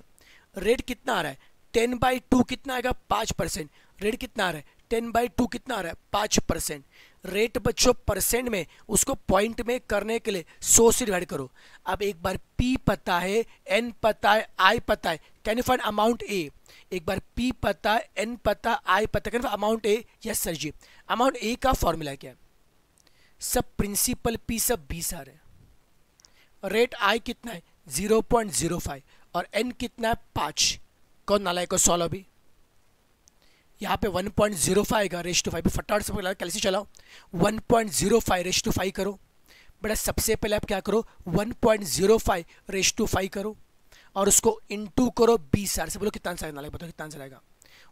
रेट कितना आ रहा है? 10/2 कितना आएगा? 5%। रेट कितना आ रहा है? 10/2 कितना आ रहा है 5%। रेट बच्चों परसेंट में, उसको पॉइंट में करने के लिए 100 से डिवाइड करो। अब एक बार P पता है, N पता है, I पता है, can you find amount A? एक बार P पता है, N पता, I पता, can you find amount A? Yes sir ji. Amount A का फॉर्मूला क्या है? सब प्रिंसिपल P सब 20 आ रहे हैं। रेट I कितना है 0.05 और N कितना है 5। कौन नालायक को सॉल्व अभी? यहाँ पे 1.05 आएगा रेश टू 5। फटाफट से कैलसी चलाओ, 1.05 रेश टू 5 करो बेटा। सबसे पहले आप क्या करो 1.05 रेश टू 5 करो और उसको इनटू करो 20 से। बोलो कितना आंसर आएगा, बताओ कितना आंसर आएगा?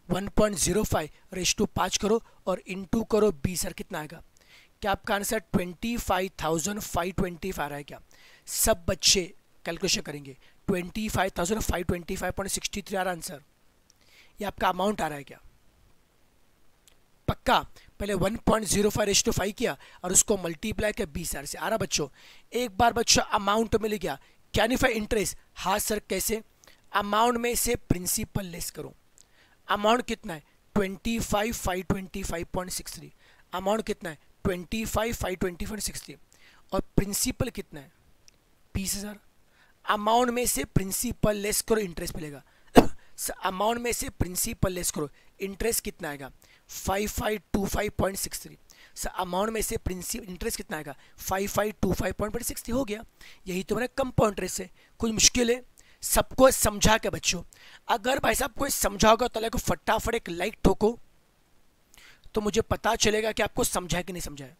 1.05 रेश टू 5 करो और इनटू करो 20 कितना आएगा? क्या आपका आंसर 25,525 आ रहा है क्या? सब बच्चे कैलकुलेशन करेंगे। 25,525.63 आ रहा आंसर। ये आपका अमाउंट आ रहा है क्या? पक्का? पहले 1.05 रेश टू 5 किया और उसको मल्टीप्लाई किया 20,000 से। आ रहा बच्चों? एक बार बच्चों अमाउंट मिल गया, कैन यू फाइंड इंटरेस्ट? हाँ सर कैसे? अमाउंट में से प्रिंसिपल लेस करो। अमाउंट कितना है 25,525.63। अमाउंट कितना है 25,525.63 और प्रिंसिपल कितना है 20,000। अमाउंट में से प्रिंसिपल लेस करो, इंटरेस्ट मिलेगा। अमाउंट में से प्रिंसिपल लेस करो, इंटरेस्ट कितना आएगा 5525.63। सर अमाउंट में से प्रिंसिपल इंटरेस्ट कितना आएगा 5525.63 हो गया। यही तो मेरा कंपाउंड इंटरेस्ट है। कुछ मुश्किल है? सबको समझा के बच्चों, अगर भाई साहब कोई समझाओगा तो को फटाफट एक लाइक ठोको तो मुझे पता चलेगा कि आपको समझा कि नहीं समझा है।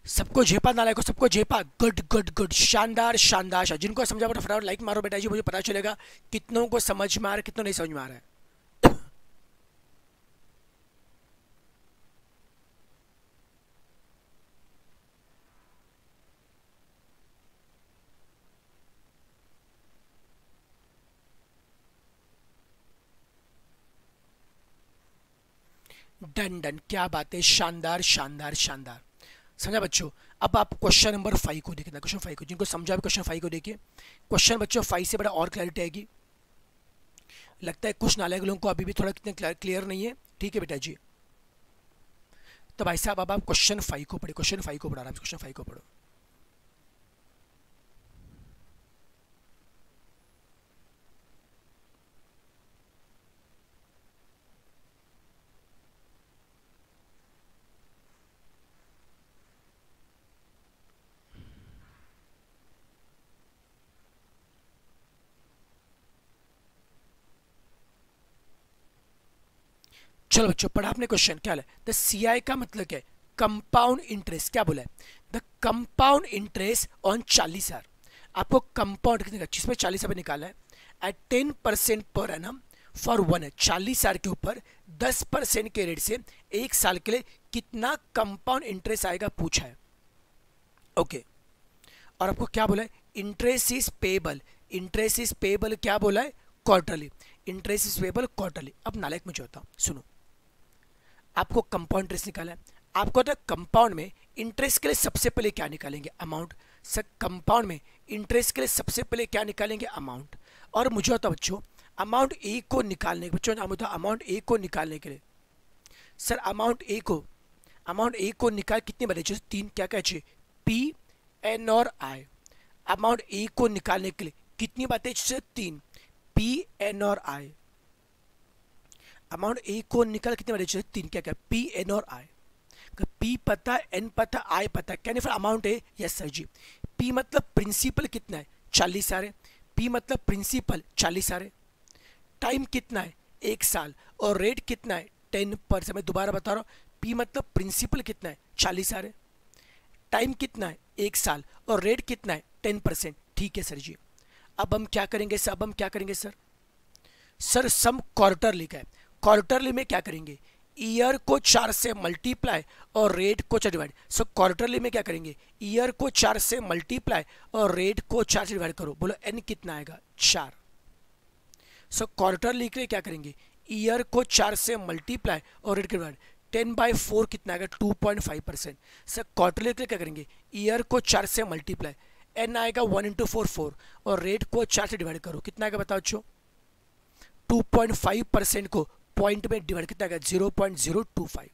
सबको झेपा नालायक को, सबको झेपा। गुड गुड गुड, शानदार शानदार। जिनको समझा बेटा फटाफट लाइक मारो बेटा जी, मुझे पता चलेगा कितनों को समझ में आ रहा है, कितनों नहीं समझ में आ रहा है। डन डन, क्या बात है, शानदार शानदार शानदार। समझा बच्चों? अब आप क्वेश्चन नंबर 5 को देखना। क्वेश्चन 5 को, जिनको समझा क्वेश्चन 5 को देखिए। क्वेश्चन बच्चों 5 से बड़ा और क्लैरिटी आएगी। लगता है कुछ नालायक लोगों को अभी भी थोड़ा कितने क्लियर नहीं है। ठीक है बेटा जी, तो भाई साहब अब आप क्वेश्चन 5 को पढ़े। क्वेश्चन 5 को पढ़ा रहा हूँ, क्वेश्चन 5 को पढ़ो। चलो बच्चों पढ़ा आपने क्वेश्चन। क्या है द CI का मतलब क्या है? Compound interest. क्या बोला है? The compound interest on 40,000। आपको कंपाउंड कितने का 25 में 40,000 निकालना है एट 10% पर एनम फॉर 1 है। 40,000 के ऊपर 10% के रेट से एक साल के लिए कितना कंपाउंड इंटरेस्ट आएगा पूछा है। ओके और आपको क्या बोला है? Interest is payable. Interest is payable क्या बोला है? Quarterly. Interest is payable quarterly. अब नालायक मुझे होता सुनो, आपको कंपाउंड इंटरेस्ट निकाला है। आपको तो कंपाउंड में इंटरेस्ट के लिए सबसे पहले क्या निकालेंगे? अमाउंट। सर कंपाउंड में इंटरेस्ट के लिए सबसे पहले क्या निकालेंगे? अमाउंट। और मुझे होता बच्चों अमाउंट ए को निकालने के बच्चों होता अमाउंट ए को निकालने के लिए सर अमाउंट ए को निकाल कितने बने? 3 क्या क्या चाहिए? पी एन और आई। अमाउंट ए को निकालने के लिए कितनी बातें? 3 पी एन और आई। अमाउंट ए को निकाल कितने बने? 3 क्या क्या? पी एन और आई। पी पता, एन पता, आई पता, can for amount A? Yes sir ji. P मतलब प्रिंसिपल कितना है? 40,000 है। पी मतलब प्रिंसिपल 40,000 है। टाइम कितना है? 1 साल। और रेट कितना है? 10%। मैं दोबारा बता रहा हूँ, पी मतलब प्रिंसिपल कितना है? 40,000 है। टाइम कितना है? 1 साल। और रेट कितना है? 10%। ठीक है सर जी। अब हम क्या करेंगे सर? सर सम क्वार्टरली का है। क्वार्टरली में क्या करेंगे? ईयर को 4 से मल्टीप्लाई और रेट को 4 डिवाइड। सो क्वार्टरली में क्या करेंगे? ईयर को 4 से मल्टीप्लाई और रेट को 4 से डिवाइड करो। बोलो एन कितना आएगा? 4। सो क्वार्टरली के लिए क्या करेंगे, ईयर को 4 से मल्टीप्लाई और रेट के डिवाइड, 10/4 कितना आएगा 2.5%। सर क्वार्टरली के लिए क्या करेंगे, ईयर को 4 से मल्टीप्लाई, एन आएगा 1 × 4 4 और रेट को 4 से डिवाइड करो, कितना आएगा बताओ बच्चों, 2.5% को पॉइंट में डिवाइड कितना आएगा 0.025।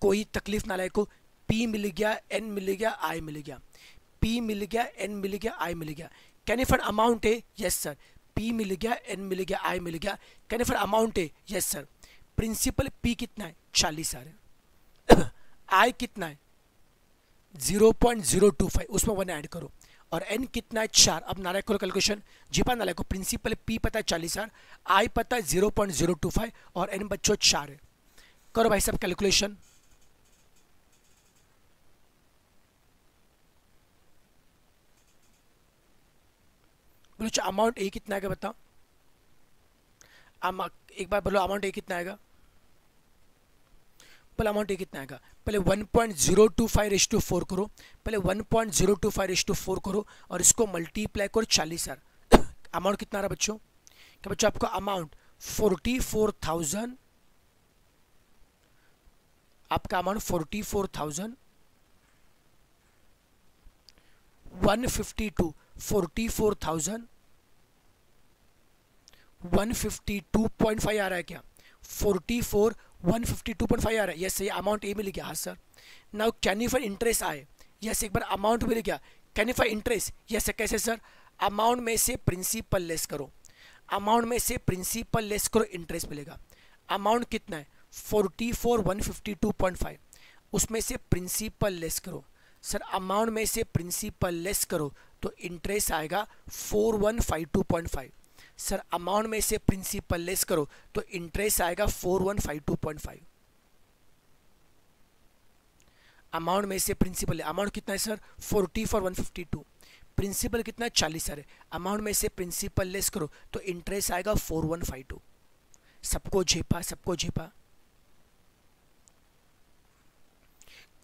कोई तकलीफ ना लाए को, P मिल गया, N मिल गया, I मिल गया, P मिल गया, N मिल गया, I मिल गया। कैन यू फाइंड अमाउंट है, यस सर। P मिल गया, N मिल गया, I मिल गया, कैन यू फाइंड अमाउंट है, यस सर। प्रिंसिपल P कितना है 40,000 है, I कितना है 0.025, उसमें 1 ऐड करो, और N कितना है 4। अब नारायण करो कैलकुलेशन, जीपा नारायण को, प्रिंसिपल P पता है 40,000, I पता है 0.025 और N बच्चों 4 है। करो भाई साहब कैलकुलेशन। बोलो अमाउंट ए कितना आएगा बताओ, एक बार बोलो अमाउंट ए कितना आएगा, पहले अमाउंट ए कितना आएगा, पहले 1.025/4 करो, पहले 1.025/4 करो और इसको मल्टीप्लाई करो 40,000। अमाउंट कितना आ रहा बच्चों, क्या बच्चों आपका अमाउंट 44,000, आपका अमाउंट 44,152, 44,152.5 आ रहा है क्या, 44,152.5 आ रहा है, यस ये अमाउंट ए मिल गया, हाँ sir. Now can you find interest आए, यस एक बार अमाउंट मिल गया, can you find interest, yes कैसे सर, अमाउंट में से प्रिंसिपल लेस करो, अमाउंट में से प्रिंसिपल लेस करो, इंटरेस्ट मिलेगा। अमाउंट कितना है 44,152.5, उसमें से प्रिंसिपल लेस करो, सर अमाउंट में से प्रिंसिपल लेस करो तो इंटरेस्ट आएगा 4152.5, सर अमाउंट में से प्रिंसिपल लेस करो तो इंटरेस्ट आएगा 4152.5। अमाउंट में से प्रिंसिपल, अमाउंट कितना है सर 44,152, प्रिंसिपल कितना है 40 सर, अमाउंट में से प्रिंसिपल लेस करो तो इंटरेस्ट आएगा 4152। सबको झेपा, सबको झेपा,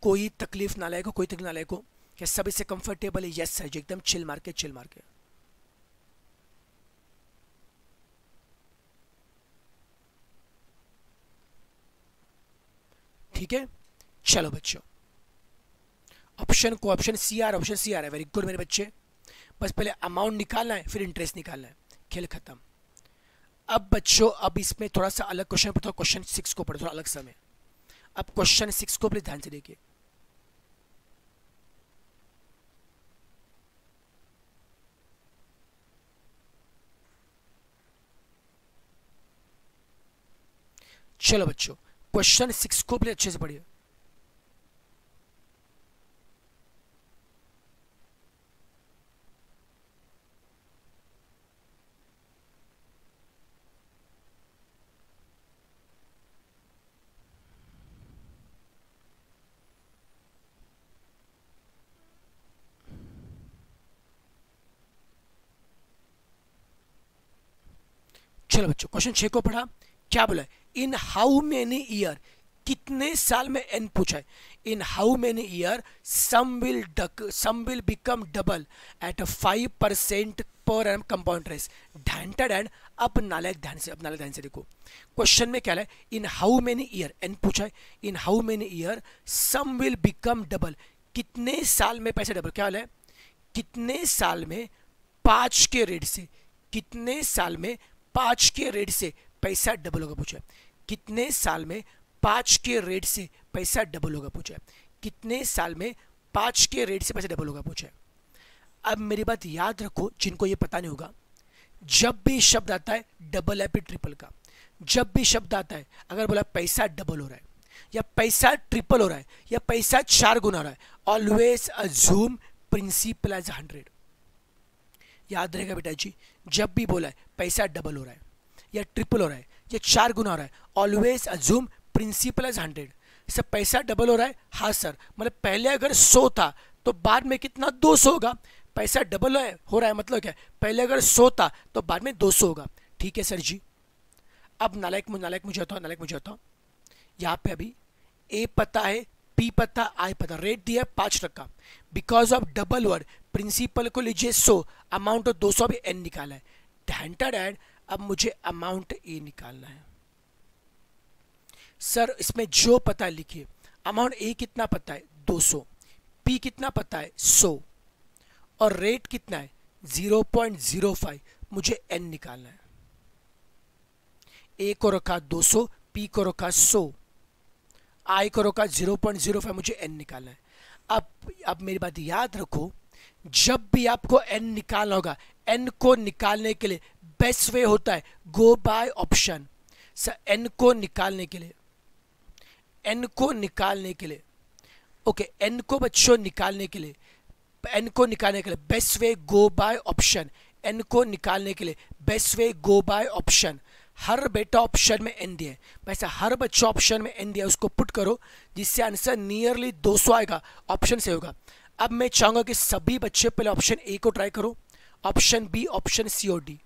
कोई तकलीफ ना लाए को, कोई तकलीफ ना लाए को, क्या सब इससे कंफर्टेबल है, यस सर जी एकदम चिल मार के, चिल मार के। ठीक है चलो बच्चों, ऑप्शन को ऑप्शन सी आ रहा है, वेरी गुड मेरे बच्चे। बस पहले अमाउंट निकालना है फिर इंटरेस्ट निकालना है, खेल खत्म। अब बच्चों अब इसमें थोड़ा सा अलग क्वेश्चन पढ़ो, क्वेश्चन 6 को पढ़ो थोड़ा अलग समय। अब क्वेश्चन 6 को प्लीज ध्यान से देखिए, चलो बच्चों क्वेश्चन 6 को प्लीज अच्छे से पढ़िए। चलो बच्चों क्वेश्चन 6 को पढ़ा, क्या बोला है, इन हाउ मेनी ईयर, कितने साल में एन पूछा है, in how many year sum will become double at 5% per annum compound interest, ढांटेड एंड। अब नालायक ध्यान से देखो, क्वेश्चन में क्या है, in how many year N पूछा है, in how many year sum will become double, कितने साल में पैसे डबल, क्या है कितने साल में 5 के रेट से, कितने साल में 5 के रेट से पैसा डबल होगा पूछा है, कितने साल में 5 के रेट से पैसा डबल होगा पूछा है, कितने साल में 5 के रेट से पैसा डबल होगा पूछा है। अब मेरी बात याद रखो जिनको ये पता नहीं होगा, जब भी शब्द आता है डबल है फिर ट्रिपल का, जब भी शब्द आता है अगर बोला पैसा डबल हो रहा है या पैसा ट्रिपल हो रहा है या पैसा 4 गुना हो रहा है, ऑलवेज अज्यूम प्रिंसिपल एज 100। याद रहेगा बेटा जी, जब भी बोला है पैसा डबल हो रहा है या ट्रिपल हो रहा है या 4 गुना हो रहा है, ऑलवेज अज्यूम प्रिंसिपल एज 100। सब पैसा डबल हो रहा है, हाँ सर, मतलब पहले अगर 100 था तो बाद में कितना 200 होगा, पैसा डबल हो रहा है मतलब क्या, पहले अगर 100 था तो बाद में 200 होगा। ठीक है सर जी। अब नालायक मुझे बताओ, यहाँ पे अभी ए पता है, पी पता, आई पता, रेट दिया 5 टका, because of double word principal को लीजिए 100, अमाउंट ऑफ 200 भी एन निकाला है, ढांटेड एंड अब मुझे अमाउंट ए निकालना है। सर इसमें जो पता है लिखिए। अमाउंट ए कितना पता है 200, पी कितना पता है 100 और रेट कितना है 0.05। मुझे एन निकालना है। ए को रखा 200, पी को रखा 100, आई को रखा 0.05, मुझे एन निकालना है। अब मेरी बात याद रखो, जब भी आपको एन निकालना होगा, एन को निकालने के लिए बेस्ट वे होता है गो बाय ऑप्शन। सर एन को निकालने के लिए, एन को निकालने के लिए, ओके एन को बच्चों निकालने के लिए, एन को निकालने के लिए best way go by option. N को निकालने के लिए best way go by option. हर बेटा ऑप्शन में एन दिया है, वैसे हर बच्चा ऑप्शन में एन दिया है, उसको पुट करो जिससे आंसर नियरली 200 आएगा, ऑप्शन से होगा। अब मैं चाहूंगा कि सभी बच्चे पहले ऑप्शन ए को ट्राई करो, ऑप्शन बी, ऑप्शन सी और डी।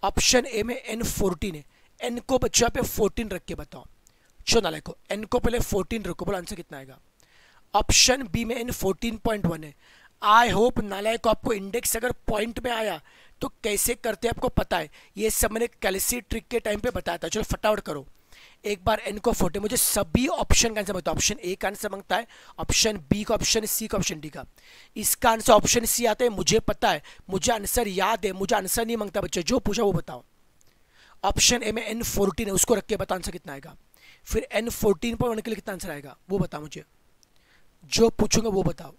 ऑप्शन ए में एन 14 है, एन को बच्चा पे 14 रख के बताओ। चलो नाले को एन को पहले 14 रखो, बोलो आंसर कितना आएगा। ऑप्शन बी में एन 14.1 है। आई होप नालायक को आपको इंडेक्स अगर पॉइंट में आया तो कैसे करते हैं आपको पता है, ये सब मैंने कैलसी ट्रिक के टाइम पे बताया था। चलो फटाफट करो एक बार एन को 14। मुझे सभी ऑप्शन का आंसर बताओ। ऑप्शन ए का आंसर मांगता है, ऑप्शन बी का, ऑप्शन सी का, ऑप्शन डी का। इसका आंसर ऑप्शन सी आता है, मुझे पता है, मुझे आंसर याद है, मुझे आंसर नहीं मांगता बच्चे, जो पूछा वो बताओ। ऑप्शन ए में एन 14 है, उसको रख के बताओ आंसर कितना आएगा। फिर एन 14.1 के लिए कितना आंसर आएगा वो बताओ मुझे, जो पूछूंगा वो बताओ।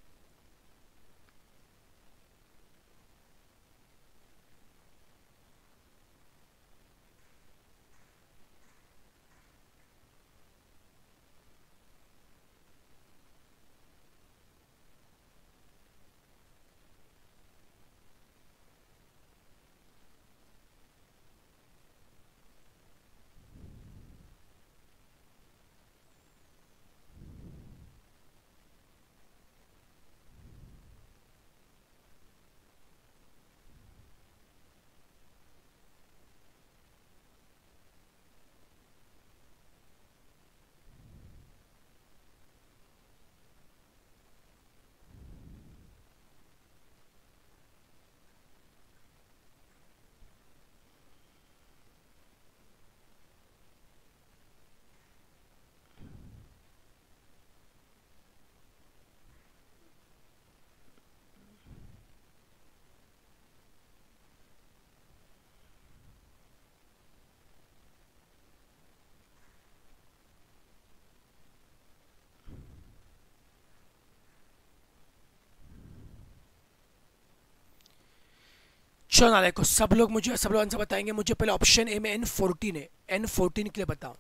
चलो नालायक को सब लोग आंसर बताएंगे। मुझे पहले ऑप्शन ए में एन 14 है, एन 14 के लिए बताओ।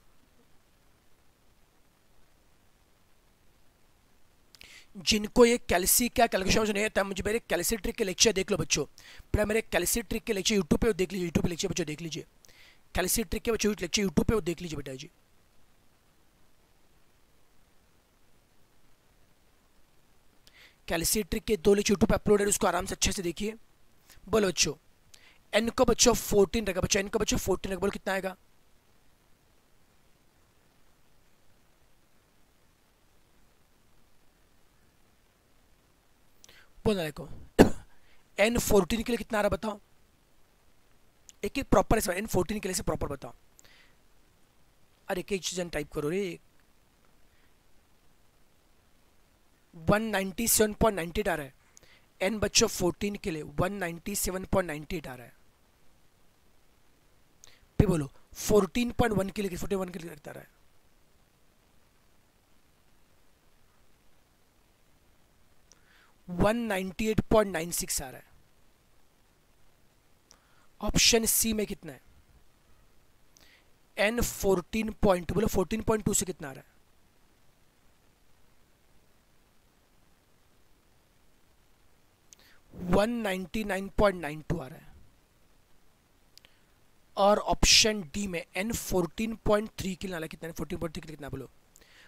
जिनको ये कैल्सी क्या कैलकुलेशन नहीं आता, मुझे मेरे कैल्सी ट्रिक के लेक्चर देख लो बच्चों। पहले मेरे कैल्सी ट्रिक के लेक्चर यूट्यूब पे देख लीजिए, यूट्यूब पे लेक्चर बच्चों देख लीजिए। कैल्सी ट्रिक के बच्चों लेक्चर यूट्यूब पे देख लीजिए बेटा जी। कैल्सी ट्रिक के 2 लेक्चर यूट्यूब पे अपलोड है, उसको आराम से अच्छे से देखिए। बोलो बच्चों, एन को बच्चों 14 रखा, बच्चों एन को बच्चों 14 रखा, बोलो कितना आएगा। बोलना देखो एन 14 के लिए कितना आ रहा बताओ, एक एक प्रॉपर है। एन 14 के लिए से प्रॉपर बताओ। अरे एक एक चीज टाइप करो रे। 197.98 आ रहा है एन बच्चों 14 के लिए, 197.98 आ रहा है। फिर बोलो 14.1 के लिए, 41 के लिए लगता रहा है। वन 98.96 आ रहा है। ऑप्शन सी में कितना है, एन 14 पॉइंट, बोलो 14.2 से कितना आ रहा है। वन 99.92 आ रहा है। और ऑप्शन डी में एन 14.3 के लिए आ रहा है। कितना है 14.3 के लिए कितना, बोलो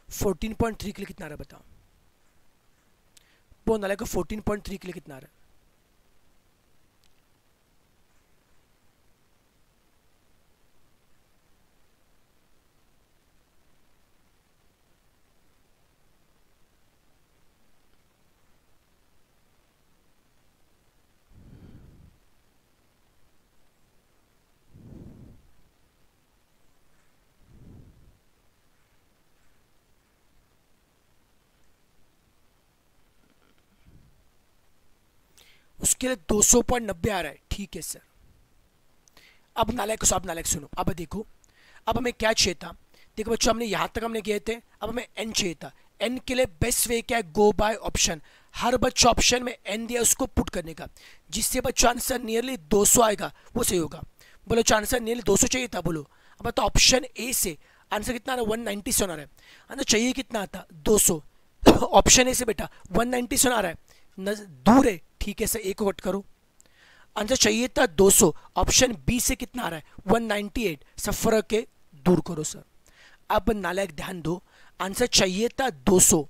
14.3 के लिए कितना आ रहा है बताओ। वो नाले को 14.3 के लिए कितना आ रहा है। उसके लिए 200.90 आ रहा है, ठीक है सर। अब नालायक सुनो, अब देखो, अब हमें क्या चाहिए था, देखो बच्चों हमने यहाँ तक हमने गए थे, अब हमें एन चाहिए था। एन के लिए बेस्ट वे क्या है, गो बाय ऑप्शन। हर बच्चों ऑप्शन में एन दिया उसको पुट करने का, जिससे बच्चों आंसर नियरली 200 आएगा, वो सही होगा। बोलो जो आंसर नियरली 200 चाहिए था, बोलो। अब तो ऑप्शन ए से आंसर कितना आ रहा है, 190 आ रहा है। आंसर चाहिए कितना आता, 200। ऑप्शन ए से बेटा 190 आ रहा है, दूर है, ठीक है सर, एक को कट करो। आंसर चाहिए था 200, ऑप्शन बी से कितना आ रहा है, 198, सब फर्क है, दूर करो सर। अब नालायक ध्यान दो, आंसर चाहिए था 200,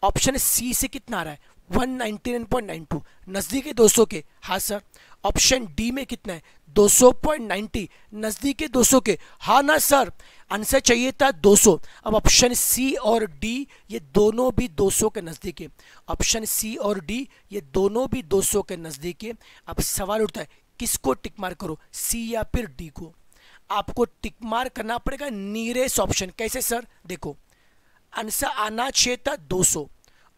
ऑप्शन सी से कितना आ रहा है, 199.92, नजदीक है 200 के, हाँ सर। ऑप्शन डी में कितना है, 200.90, नजदीक है 200 के, हाँ ना सर। आंसर चाहिए था 200। अब ऑप्शन सी और डी ये दोनों भी 200 के नजदीक है, ऑप्शन सी और डी ये दोनों भी 200 के नजदीक है। अब सवाल उठता है किसको टिक मार करो, सी या फिर डी को। आपको टिक मार करना पड़ेगा नीरेस्ट ऑप्शन। कैसे सर, देखो आंसर आना चाहिए था 200,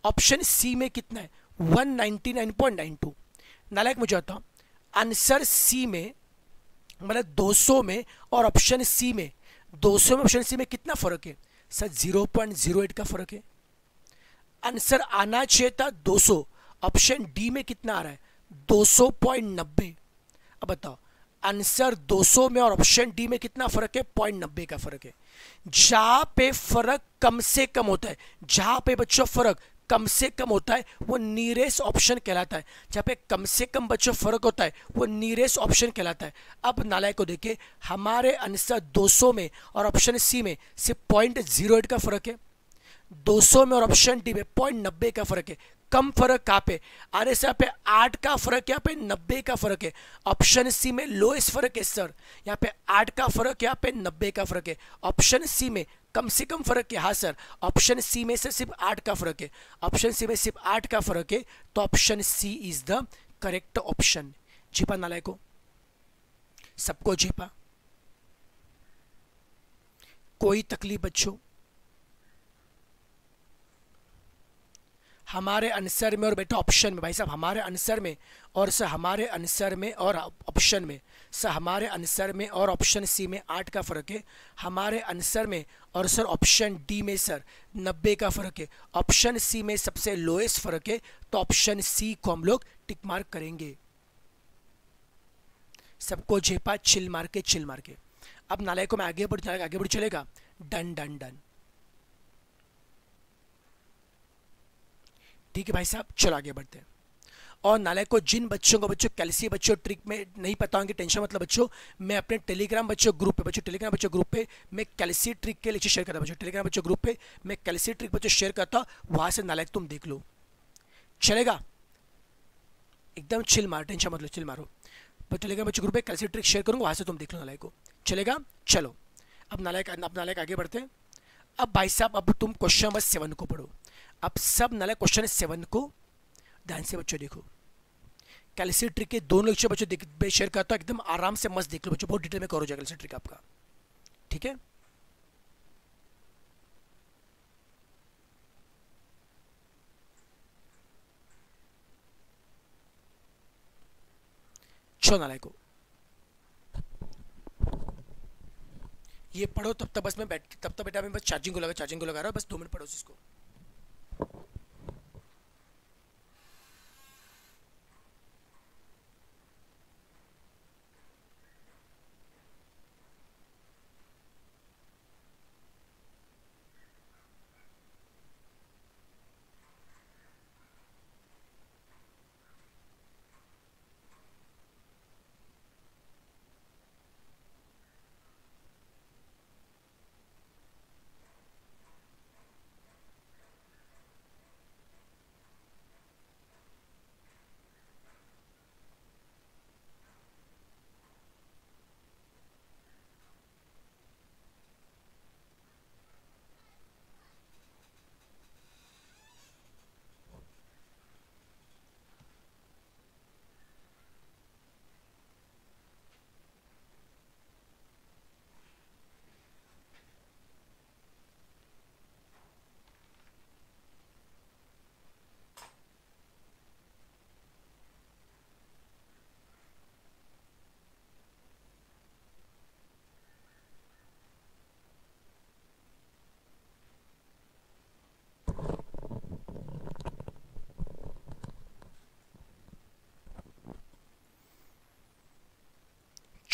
ऑप्शन सी में कितना है, 199.92। नालायक मुझे बताओ, आंसर सी में मतलब 200 में और ऑप्शन सी में, 200 में ऑप्शन सी में कितना फर्क है सर, 0.08 का फर्क है। आंसर आना चाहिए था 200, ऑप्शन डी में कितना आ रहा है, 200.90। अब बताओ आंसर 200 में और ऑप्शन डी में कितना फर्क है, 0.90 का फर्क है। जहां पे फर्क कम से कम होता है, जहां पे बच्चों फर्क कम से कम होता है वो नीरेस्ट ऑप्शन कहलाता है। जहां पे कम से कम बच्चों फर्क होता है वो नीरेस्ट ऑप्शन कहलाता है। अब नालायक को देखे, हमारे आंसर 200 में और ऑप्शन सी में सिर्फ 0.08 का फर्क है, 200 में और ऑप्शन डी में 0.90 का फर्क है। कम फर्क कहाँ पे, अरे सर यहाँ पे 8 का फर्क, यहाँ पे 90 का फर्क है। ऑप्शन सी में लोएस्ट फर्क है सर, यहाँ पे 8 का फर्क, यहाँ पे 90 का फर्क है। ऑप्शन सी में कम से कम फर्क है, हाँ सर, ऑप्शन सी में से सिर्फ 8 का फर्क है, ऑप्शन सी में सिर्फ 8 का फर्क है, तो option C is the correct option. जीपा नालायक को, सबको जीपा, कोई तकलीफ बच्चों। हमारे आंसर में और बेटा ऑप्शन में, भाई साहब हमारे आंसर में और सर हमारे आंसर में और ऑप्शन में, सर हमारे आंसर में और ऑप्शन सी में 8 का फर्क है, हमारे आंसर में और सर ऑप्शन डी में सर 90 का फर्क है, ऑप्शन सी में सबसे लोएस्ट फर्क है, तो ऑप्शन सी को हम लोग टिक मार्क करेंगे। सबको झेपा, चिल मार के, चिल मार के। अब नालायक को मैं आगे बढ़ चलेगा, डन डन डन, ठीक है भाई साहब, चलो आगे बढ़ते हैं। और नालायक को जिन बच्चों को बच्चों कैलसी बच्चों ट्रिक में नहीं पता होंगे, टेंशन मतलब बच्चों, मैं अपने टेलीग्राम बच्चों ग्रुप पे, बच्चों टेलीग्राम बच्चों ग्रुप पे मैं कैलसी ट्रिक के लेक्चर शेयर करता, बच्चों टेलीग्राम बच्चों ग्रुप पे मैं कैलसी ट्रिक बच्चों शेयर करता, वहां से नालायक तुम देख लो, चलेगा। एकदम चिल मार, टेंशन मतलब चिल मारो। टेलीग्राम बच्चों ग्रुप पे कैलसी ट्रिक शेयर करूंगा, वहां से तुम देख लो नालायक को, चलेगा। चलो अब नालायक आगे बढ़ते हैं। अब भाई साहब अब तुम क्वेश्चन नंबर 7 को पढ़ो। अब सब नालायक क्वेश्चन 7 को ध्यान से बच्चों देखो। कैलसी ट्रिक के दोनों लेक्चर बच्चों शेयर करता हूँ, एकदम आराम से मस्त देख लो बच्चों, बहुत डिटेल में करो जाएगा कैलसी ट्रिक आपका, ठीक है। चलो नालायक को ये पढ़ो, तब तक बस मैं तब तक बेटा मैं बस चार्जिंग को लगा रहा हूँ, बस 2 मिनट पढ़ो इसको।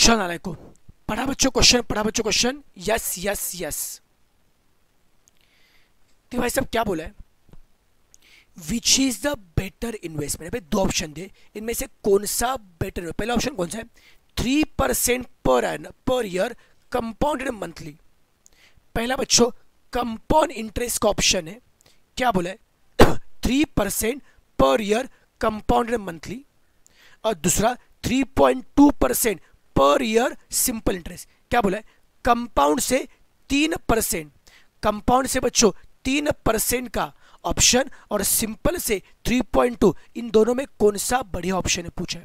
चल नालायक को, पढ़ा बच्चों क्वेश्चन, पढ़ा बच्चों क्वेश्चन, यस यस यस। तो भाई साहब क्या बोला है, which is the better investment. भाई दो ऑप्शन दे, इनमें से कौन सा बेटर। पहला ऑप्शन कौन सा है, 3% पर ईयर कंपाउंडेड मंथली। पहला बच्चों कंपाउंड इंटरेस्ट का ऑप्शन है, क्या बोला है 3% पर ईयर कंपाउंडेड मंथली, और दूसरा 3.2% पर ईयर सिंपल इंटरेस्ट। क्या बोला है, कंपाउंड से 3%, कंपाउंड से बच्चों 3% का ऑप्शन और सिंपल से 3.2, इन दोनों में कौन सा बढ़िया ऑप्शन है पूछा है।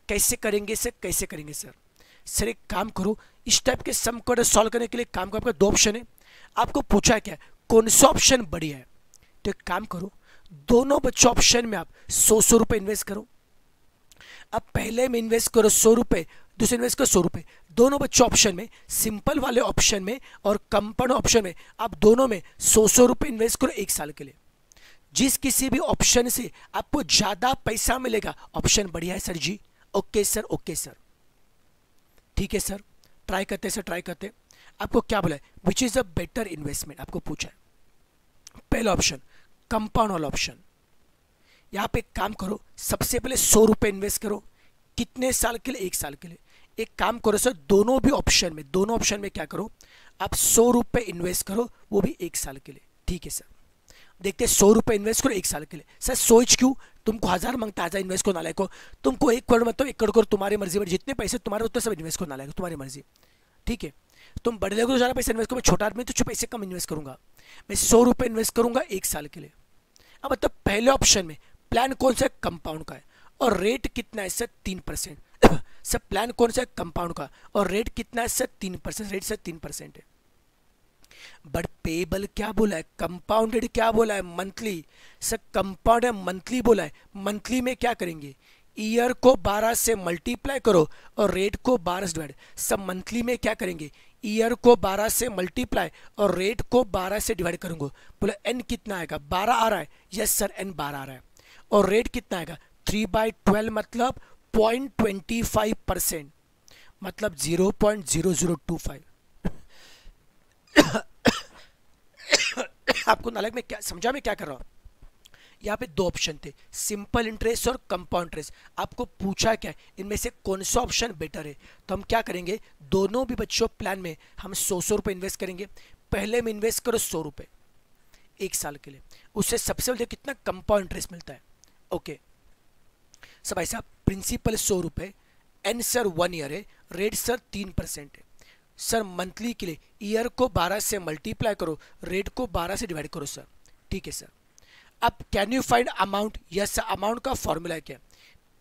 कैसे करेंगे सर, कैसे करेंगे सर। सर एक काम करो, इस टाइप के सम को सॉल्व करने के लिए काम करो, आपका दो ऑप्शन है, आपको पूछा है क्या कौन सा ऑप्शन बढ़िया है। तो एक काम करो, दोनों बच्चों ऑप्शन में आप 100 रुपए इन्वेस्ट करो। अब पहले में इन्वेस्ट करो 100 रुपए, दूसरे इन्वेस्ट करो 100 रुपए। दोनों बच्चों ऑप्शन में, सिंपल वाले ऑप्शन में और कंपाउंड ऑप्शन में, आप दोनों में 100 रुपए इन्वेस्ट करो 1 साल के लिए। जिस किसी भी ऑप्शन से आपको ज्यादा पैसा मिलेगा, ऑप्शन बढ़िया है सर जी। ओके सर, ओके सर, ठीक है सर, ट्राई करते सर, ट्राई करते। आपको क्या बोला है, which is a better investment, आपको पूछा है। पहला ऑप्शन कंपाउंड वाला ऑप्शन। यहां पे एक काम करो, सबसे पहले 100 रुपए इन्वेस्ट करो। कितने साल के लिए, 1 साल के लिए। एक काम करो सर, दोनों भी ऑप्शन में, दोनों ऑप्शन में क्या करो, आप 100 रुपए इन्वेस्ट करो, वो भी 1 साल के लिए। ठीक है सर, देखते हैं 100 रुपए इन्वेस्ट करो 1 साल के लिए। सर सोच क्यों, तुमको 1000 मांगता है, 1000 इन्वेस्ट करो नालायक को। तुमको 1 करोड़ मतलब 1 करोड़ करो, तुम्हारी मर्जी, जितने पैसे तुम्हारे उतने सब इन्वेस्ट करो नालायक, तुम्हारी मर्जी। ठीक है, तुम बड़े लोग तो ज़्यादा पैसे इन्वेस्ट करो, छोटा आदमी तो पैसे कम इन्वेस्ट करूंगा। मैं 100 रुपए इन्वेस्ट करूंगा 1 साल के लिए। अब मतलब पहले ऑप्शन में प्लान कौन सा है, कंपाउंड का है, और रेट कितना है सर 3%। सर प्लान कौन सा है, कंपाउंड का, और रेट कितना है सर 3%, रेट सर 3% है। बट पेबल क्या बोला है, कंपाउंडेड क्या बोला है, मंथली। सर कंपाउंड है, मंथली बोला है। मंथली में क्या करेंगे, ईयर को 12 से मल्टीप्लाई करो और रेट को 12 से डिवाइड। सब मंथली में क्या करेंगे, ईयर को 12 से मल्टीप्लाई और रेट को 12 से डिवाइड करूंगा। बोला एन कितना आएगा, 12 आ रहा है, यस सर एन 12 आ रहा है। और रेट कितना आएगा, 3/12 मतलब 0.25%, मतलब 0.0025। आपको नालायक में क्या समझा, मैं क्या कर रहा हूं। यहाँ पे 2 ऑप्शन थे, सिंपल इंटरेस्ट और कंपाउंड इंटरेस्ट। आपको पूछा क्या है, इनमें से कौन सा ऑप्शन बेटर है। तो हम क्या करेंगे, दोनों भी बच्चों प्लान में हम 100 रुपए इन्वेस्ट करेंगे। पहले में इन्वेस्ट करो 100 रुपए 1 साल के लिए, उससे सबसे पहले कितना कंपाउंड इंटरेस्ट मिलता है। ओके सब भाई साहब, प्रिंसिपल 100 रुपए, एन सर 1 ईयर है, रेट सर 3% है। सर मंथली के लिए ईयर को 12 से मल्टीप्लाई करो, रेट को 12 से डिवाइड करो सर। ठीक है सर, अब can you find amount, yes amount का फॉर्मूला क्या है,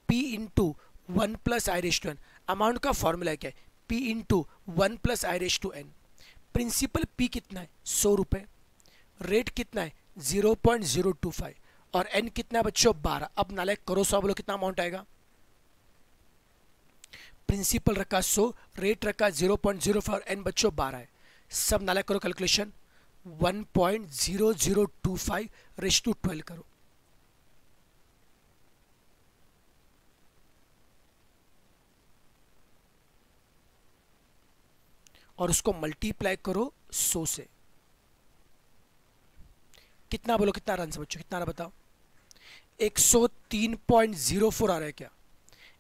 P into 1 plus I raise to N. Amount का फॉर्मूला क्या है, P into 1 plus I raise to N. Principal P कितना है 100 रुपए, रेट कितना है 0.025 और n कितना है बच्चों 12। अब नालायक करो 100, बोलो कितना अमाउंट आएगा। प्रिंसिपल रखा 100, रेट रखा 0.05 और n बच्चों 12 है। सब नालायक करो कैलकुलेशन, 1.0025 रेश टू 12 करो। और उसको मल्टीप्लाई करो 100 से। कितना बोलो, कितना रन से बच्चों, कितना रहा बताओ। 103.04 आ रहा है क्या,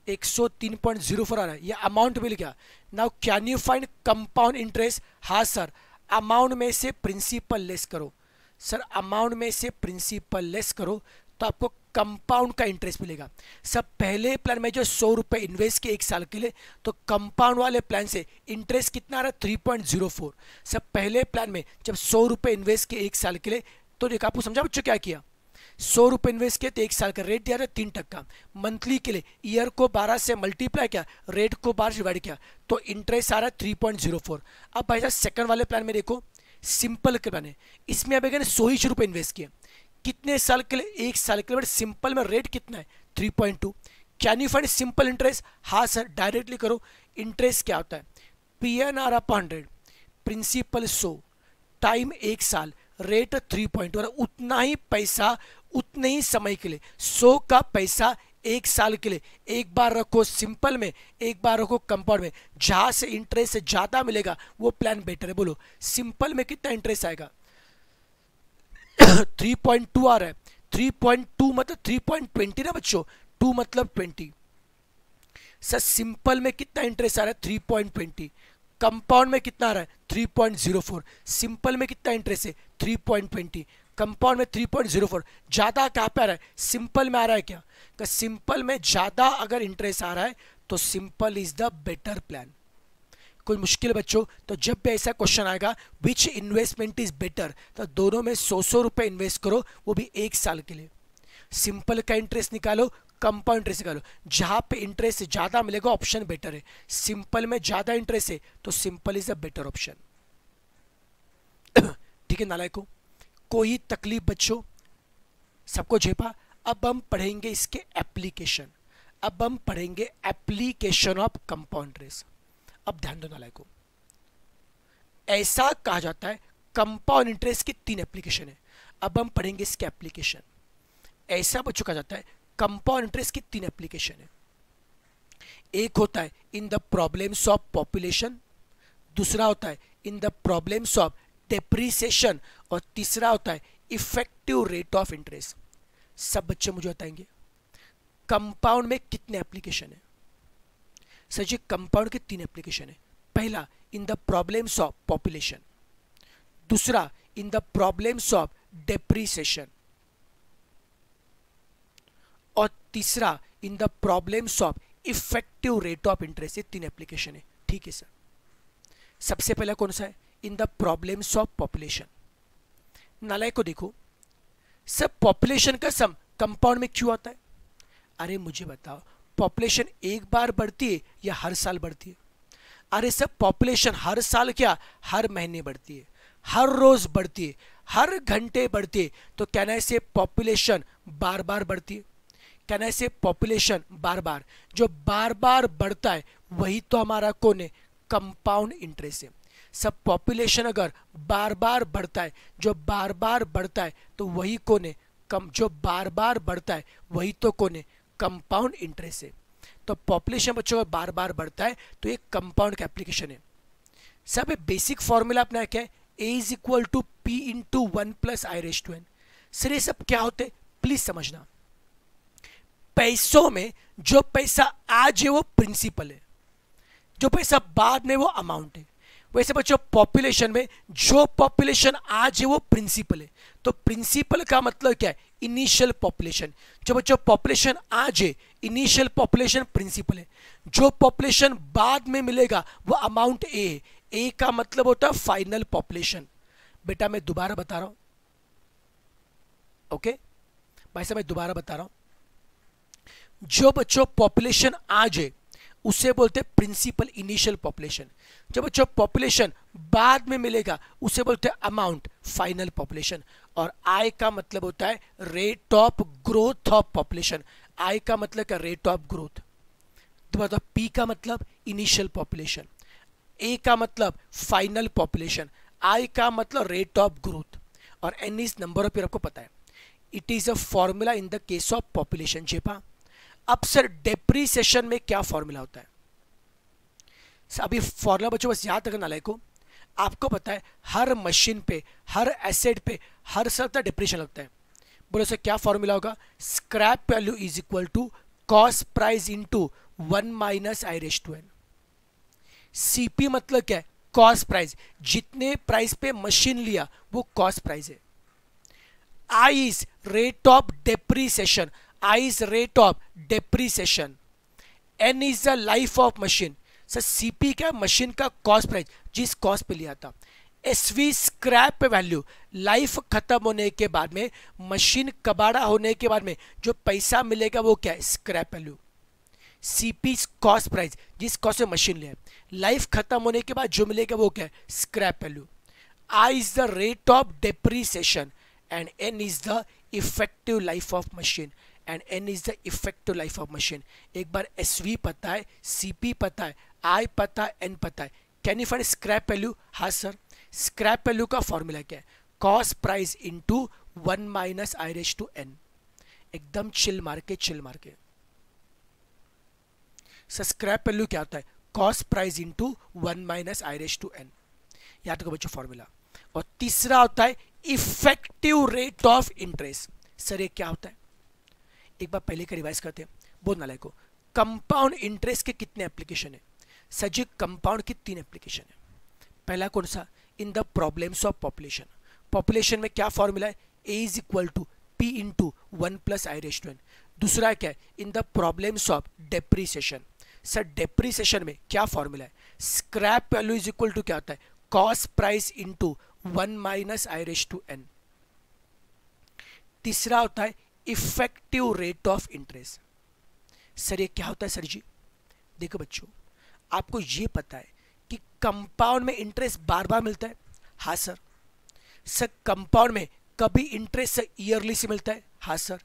103.04 आ रहा है, ये अमाउंट मिल गया। Now can you find compound interest. हाँ सर, अमाउंट में से प्रिंसिपल लेस करो। सर अमाउंट में से प्रिंसिपल लेस करो तो आपको कंपाउंड का इंटरेस्ट मिलेगा। सब पहले प्लान में जो 100 रुपए इन्वेस्ट किए 1 साल के लिए, तो कंपाउंड वाले प्लान से इंटरेस्ट कितना आ रहा है 3.04। सब पहले प्लान में जब 100 रुपए इन्वेस्ट किए 1 साल के लिए, तो देखो आपको समझा बच्चों क्या किया, 100 रुपए इन्वेस्ट किए तो 1 साल का रेट दिया था 3%। मंथली के लिए ईयर को 12 से मल्टीप्लाई किया, रेट को 12 से डिवाइड किया, तो इंटरेस्ट आ रहा है 3.04। अब भाई साहब सेकंड वाले प्लान में देखो, सिंपल के प्लान है, इसमें अभी 100 रुपए इन्वेस्ट किए कितने साल के लिए, 1 साल के लिए। बट सिंपल में रेट कितना है 3.2। Can you find simple interest. हाँ सर, डायरेक्टली करो। इंटरेस्ट क्या होता है, PNR अपॉन 100, प्रिंसिपल 100 टाइम 1 साल, रेट 3.2, उतना ही पैसा उतने ही समय के लिए, 100 का पैसा 1 साल के लिए, एक बार रखो सिंपल में, एक बार रखो कंपाउंड में, जहां से इंटरेस्ट ज्यादा मिलेगा वो प्लान बेटर है। बोलो सिंपल में कितना इंटरेस्ट आएगा? 3.2 आ रहा है, 3.2 मतलब 3.20 ना बच्चों, 2 मतलब 20। सर सिंपल में कितना इंटरेस्ट आ रहा है? 3.20। कंपाउंड में कितना आ रहा है? 3.04। सिंपल में कितना इंटरेस्ट है? 3.20। कंपाउंड में 3.04। ज्यादा कहां पे आ रहा है? सिंपल में आ रहा है क्या? सिंपल में ज्यादा अगर इंटरेस्ट आ रहा है तो simple is the better plan. कोई मुश्किल बच्चों? तो जब भी ऐसा क्वेश्चन आएगा विच इन्वेस्टमेंट इज बेटर, तो दोनों में 100 रुपए इन्वेस्ट करो, वो भी 1 साल के लिए। सिंपल का इंटरेस्ट निकालो, कंपाउंड इंटरेस्ट निकालो, जहां पे इंटरेस्ट ज्यादा मिलेगा ऑप्शन बेटर है। सिंपल में ज्यादा इंटरेस्ट है तो simple is a better option. ठीक है नालायकों, कोई तकलीफ बच्चों? सबको झेपा? अब हम पढ़ेंगे इसके एप्लीकेशन। अब हम पढ़ेंगे एप्लीकेशन ऑफ कंपाउंड इंटरेस्ट। अब ध्यान दो नालायकों, ऐसा कहा जाता है कंपाउंड इंटरेस्ट की 3 एप्लीकेशन है। अब हम पढ़ेंगे इसके एप्लीकेशन। ऐसा बच्चों कहा जाता है कंपाउंड इंटरेस्ट की 3 एप्लीकेशन है। एक होता है in the problems of population, दूसरा होता है in the problems of depreciation, और तीसरा होता है इफेक्टिव रेट ऑफ इंटरेस्ट। सब बच्चे मुझे बताएंगे कंपाउंड में कितने एप्लीकेशन है? सर जी कंपाउंड के 3 एप्लीकेशन है। पहला in the problems of population, दूसरा in the problems of depreciation, और तीसरा in the problems of effective rate of interest. ये 3 एप्लीकेशन है। ठीक है सर, सबसे पहला कौन सा है? In the problems of population. नालायक को देखो, सब पॉपुलेशन का सम कंपाउंड में क्यों आता है? अरे मुझे बताओ, पॉपुलेशन एक बार बढ़ती है या हर साल बढ़ती है? अरे सब पॉपुलेशन हर साल क्या, हर महीने बढ़ती है, हर रोज बढ़ती है, हर घंटे बढ़ती है। तो कहना है से पॉपुलेशन बार बार बढ़ती है। कहना है से पॉपुलेशन बार बार, जो बार बार बढ़ता है वही तो हमारा कौन है? कंपाउंड इंटरेस्ट है। सब पॉपुलेशन अगर बार बार बढ़ता है, जो बार बार बढ़ता है तो वही कौन है? जो बार बार बढ़ता है वही तो कौन है? कंपाउंड इंटरेस्ट है। तो पॉपुलेशन बच्चों अगर बार बार बढ़ता है तो ये कंपाउंड का एप्लीकेशन है। सब बेसिक फॉर्मूला अपना क्या है? A is equal to P into 1 plus I raise to N. Sir ये सब क्या होते? प्लीज समझना, पैसों में जो पैसा आज है वो प्रिंसिपल है, जो पैसा बाद में वो अमाउंट है। वैसे बच्चों पॉपुलेशन में जो पॉपुलेशन आज है वो प्रिंसिपल है। तो प्रिंसिपल का मतलब क्या है? Initial population. जो बच्चों पॉपुलेशन आज है, इनिशियल पॉपुलेशन प्रिंसिपल है। जो पॉपुलेशन बाद में मिलेगा वो अमाउंट ए है। ए का मतलब होता है फाइनल पॉपुलेशन। बेटा मैं दोबारा बता रहा हूं, ओके भाई साहब मैं दोबारा बता रहा हूं, जो बच्चों पॉपुलेशन आज है उसे बोलते हैं प्रिंसिपल इनिशियल पॉपुलेशन। जब बच्चों पॉपुलेशन बाद में मिलेगा उसे बोलते हैं अमाउंट फाइनल पॉपुलेशन। और आई का मतलब होता है rate of growth of population. I का मतलब क्या? Rate of growth. तो मतलब पी का मतलब इनिशियल पॉपुलेशन, ए का मतलब फाइनल पॉपुलेशन, आई का मतलब रेट ऑफ ग्रोथ, और N is number of year. आपको पता है it is a formula in the case of population. जेपा अब सर डेप्रिसिएशन में क्या फॉर्मूला होता है? अभी फॉर्मूला बच्चों बस याद रखना लायको, आपको पता है हर मशीन पे, हर एसेट पे हर साल का डिप्रिसिएशन लगता है। बोलो सर क्या फॉर्मूला होगा? Scrap value is equal to cost price into 1 minus I raise to N. CP मतलब क्या है? कॉस्ट प्राइस, जितने प्राइस पे मशीन लिया वो कॉस्ट प्राइस है। I is rate of depreciation, I is rate of depreciation. N is the life of machine. Sir CP क्या? Machine का कॉस्ट प्राइस, जिस कॉस्ट पे लिया था। एसवी स्क्रैप वैल्यू, लाइफ खत्म होने के बाद में, मशीन कबाड़ा होने के बाद में जो पैसा मिलेगा वो क्या है? Scrap value. CP cost price, जिस कॉस्ट से मशीन लिया है, लाइफ खत्म होने के बाद जो मिलेगा वो क्या है? Scrap value. I is the rate of depreciation and N is the effective life of machine, and N is the effective life of machine. एक बार एसवी पता है, सीपी पता है, आई पता है, एन पता है, can you find scrap value? हाँ सर, स्क्रैप वैल्यू का फॉर्मूला क्या है? Cost price into 1 minus I raise to N. एकदम चिल मार के सर स्क्रैप वैल्यू क्या होता है? Cost price into 1 minus I raise to N, याद रखो बच्चों फॉर्मूला। और तीसरा होता है effective rate of interest. Sir ये क्या होता है? एक बार पहले का रिवाइज करते हैं, बोल नालायक को। कंपाउंड इंटरेस्ट के कितने एप्लीकेशन है? सर जी कंपाउंड की 3 एप्लीकेशन है। पहला कौन सा? In the problems of population. Population में क्या फॉर्मूला है? A is equal to P into 1 plus I raise to N. दूसरा क्या है? In the problems of depreciation. Sir depreciation में क्या फॉर्मूला है? Scrap value is equal to क्या होता है? Cost price into 1 minus I raise to N. तीसरा होता है effective rate of interest. Sir ये क्या होता है? सर जी देखो बच्चों, आपको ये पता है कि कंपाउंड में इंटरेस्ट बार बार मिलता है। हाँ सर। सर कंपाउंड में कभी इंटरेस्ट सर ईयरली से मिलता है। हाँ सर।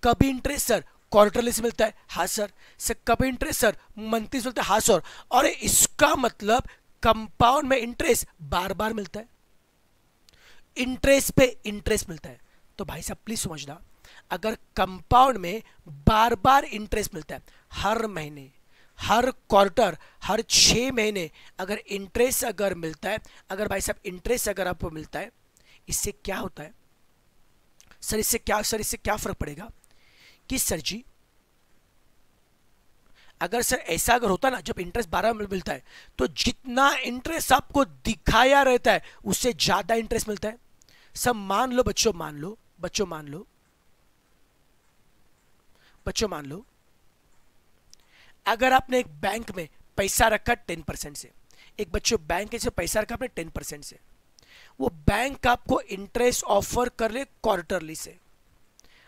कभी इंटरेस्ट सर क्वार्टरली से मिलता है। हाँ सर। सर कभी इंटरेस्ट सर मंथली से मिलता है। हाँ सर। और इसका मतलब कंपाउंड में इंटरेस्ट बार बार मिलता है, इंटरेस्ट पे इंटरेस्ट मिलता है। तो भाई साहब प्लीज समझना, अगर कंपाउंड में बार बार इंटरेस्ट मिलता है, हर महीने, हर क्वार्टर, हर 6 महीने अगर इंटरेस्ट अगर मिलता है, अगर भाई साहब इंटरेस्ट अगर आपको मिलता है, इससे क्या होता है? सर इससे क्या फर्क पड़ेगा कि सर जी अगर सर ऐसा अगर होता ना, जब इंटरेस्ट 12 मिलता है तो जितना इंटरेस्ट आपको दिखाया रहता है उससे ज्यादा इंटरेस्ट मिलता है। सब मान लो बच्चों, मान लो अगर आपने एक बैंक में पैसा रखा 10% से, एक बच्चों बैंक से पैसा रखा आपने 10% से, वो बैंक आपको इंटरेस्ट ऑफर कर ले क्वार्टरली से।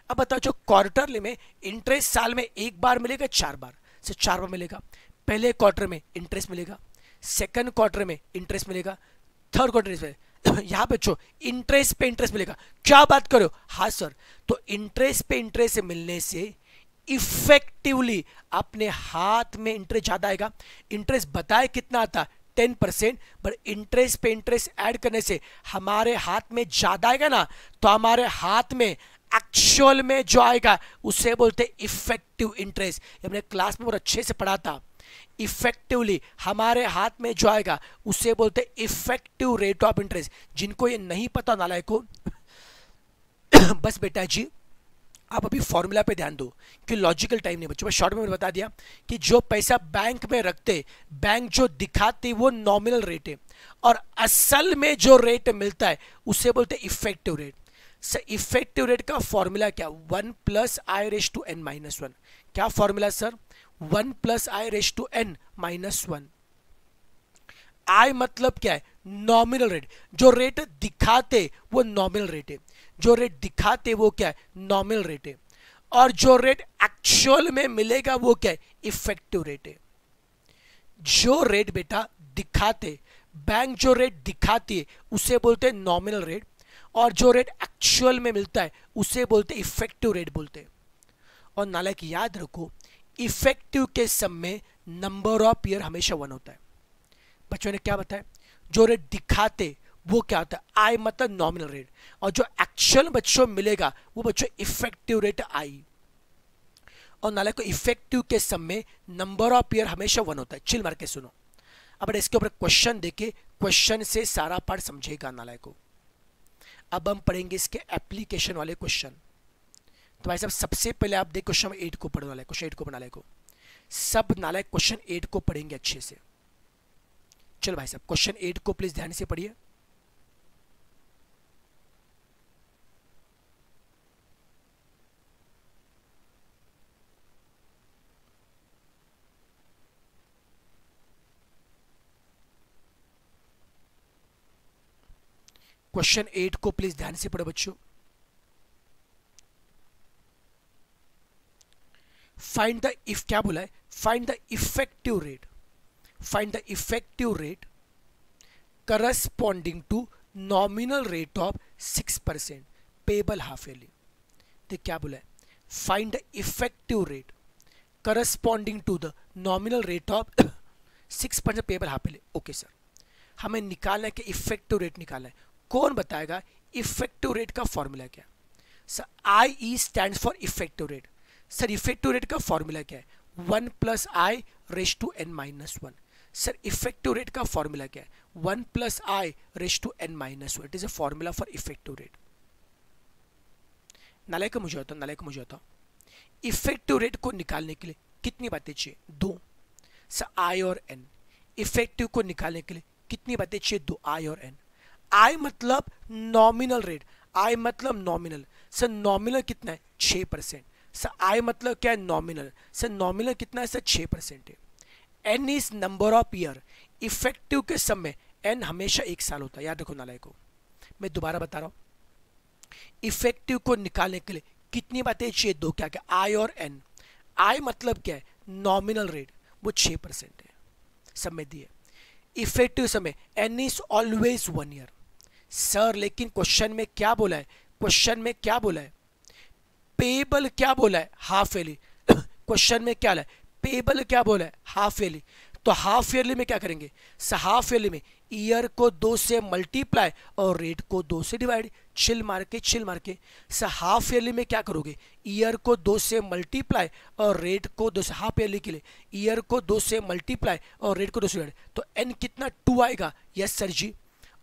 अब बताओ जो क्वार्टरली में इंटरेस्ट साल में एक बार मिलेगा 4 बार से 4 बार मिलेगा। पहले क्वार्टर में इंटरेस्ट मिलेगा, सेकंड क्वार्टर में इंटरेस्ट मिलेगा, थर्ड क्वार्टर में यहां बच्चों इंटरेस्ट पे इंटरेस्ट मिलेगा। क्या बात करो? हाँ सर। तो इंटरेस्ट पे इंटरेस्ट मिलने से इफेक्टिवली अपने हाथ में इंटरेस्ट ज्यादा आएगा। इंटरेस्ट बताए कितना आता? 10%, बट इंटरेस्ट पे इंटरेस्ट ऐड करने से हमारे हाथ में ज्यादा आएगा ना, तो हमारे हाथ में एक्चुअल में जो आएगा उसे बोलते इफेक्टिव इंटरेस्ट। हमने क्लास में बहुत अच्छे से पढ़ा था। इफेक्टिवली हमारे हाथ में जो आएगा उसे बोलते इफेक्टिव रेट ऑफ इंटरेस्ट। जिनको ये नहीं पता नालायकों बस बेटा जी आप अभी फॉर्मूला पे ध्यान दो कि लॉजिकल टाइम नहीं बच्चों। मैं शॉर्ट में बता दिया कि जो पैसा बैंक में रखते, बैंक जो दिखाती वो नॉमिनल रेट है, और असल में जो रेट मिलता है उसे बोलते effective rate. Sir effective rate का फॉर्मूला क्या? 1 plus I raise to N minus 1। क्या formula sir? 1 plus I raise to N minus 1। I मतलब क्या है? Nominal rate. जो रेट दिखाते वो नॉमिनल रेट है, जो रेट दिखाते वो क्या है? नॉमिनल रेट है। और जो रेट एक्चुअल में मिलेगा वो क्या है? इफेक्टिव रेट है। जो रेट बेटा दिखाते, बैंक जो रेट दिखाती है उसे बोलते हैं नॉमिनल रेट, और जो रेट एक्चुअल में मिलता है उसे बोलते हैं इफेक्टिव रेट बोलते हैं। और नालायक याद रखो, इफेक्टिव के सम में नंबर ऑफ ईयर हमेशा 1 होता है। बच्चों ने क्या बताया? जो रेट दिखाते वो क्या होता है? आई मतलब नॉमिनल रेट, और जो एक्चुअल बच्चों मिलेगा वो बच्चों इफेक्टिव रेट आई। और नालायक को इफेक्टिव के सम में नंबर ऑफ ईयर हमेशा 1 होता है। चिल मार के सुनो, अब इसके ऊपर क्वेश्चन देके क्वेश्चन से सारा पार्ट समझेगा नालायक को। अब हम पढ़ेंगे इसके एप्लीकेशन वाले क्वेश्चन। तो भाई साहब सबसे पहले आप देख क्वेश्चन 8 को पढ़ने वाला है, क्वेश्चन 8 को बनाने को सब नालायक क्वेश्चन 8 को पढ़ेंगे अच्छे से। चलो भाई साहब क्वेश्चन 8 को प्लीज ध्यान से पढ़िए। क्वेश्चन 8 को प्लीज ध्यान से पढ़ो बच्चों। फाइंड द इफ क्या बोला है? Find the effective rate, find the effective rate corresponding to nominal rate of 6% payable half yearly. तो क्या बोला है? Find the effective rate corresponding to the nominal rate of 6% payable half yearly. Okay sir, हमें निकालना है कि effective rate निकालना है। कौन बताएगा इफेक्टिव रेट का फॉर्मूला क्या है? Sir I E stands for effective rate. Sir effective rate का फॉर्मूला क्या है? 1 plus I raise to n minus one. Sir effective rate का फॉर्मूला क्या है? 1 plus I raise to n minus one. It is a formula for effective rate. नालायक मुझे होता effective rate को निकालने के लिए कितनी बातें चाहिए? दो। सर आई और एन। इफेक्टिव को निकालने के लिए कितनी बातें चाहिए? दो, आई और एन। आई मतलब नॉमिनल रेट, आई मतलब नॉमिनल। सर नॉमिनल कितना है? 6%। सर आई मतलब क्या है? नॉमिनल। सर नॉमिनल कितना है? सर 6% है। N is number of year. Effective के समय एन हमेशा 1 साल होता है, याद रखो नालायक को। मैं दोबारा बता रहा हूं, इफेक्टिव को निकालने के लिए कितनी बातें चाहिए? दो। क्या क्या? आई और एन। आई मतलब क्या है? नॉमिनल रेट, वो 6% है, सब में दिए। इफेक्टिव समय N is always 1 year. Sir लेकिन क्वेश्चन में क्या बोला है? क्वेश्चन में क्या बोला है? पेबल क्या बोला है? Half yearly. क्वेश्चन में क्या है? पेबल क्या बोला है? Half yearly. तो हाफ ईयरली में क्या करेंगे? हाफ ईयरली में ईयर को 2 से मल्टीप्लाई और रेट को 2 से डिवाइड। चिल मार के हाफ ईयरली में क्या करोगे? ईयर को 2 से मल्टीप्लाई और रेट को 2 से, हाफ ईयरली के लिए ईयर को 2 से मल्टीप्लाई और रेट को 2 से डिवाइड। तो एन कितना? 2 आएगा। यस सर जी।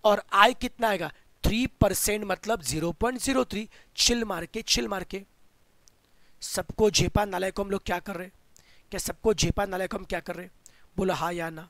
और आई कितना आएगा? 3%, मतलब 0.03। चिल मार के सबको झेपा नालायक को हम लोग क्या कर रहे हैं? क्या सबको झेपा नालायक को हम क्या कर रहे हैं? बोलो हाँ या ना।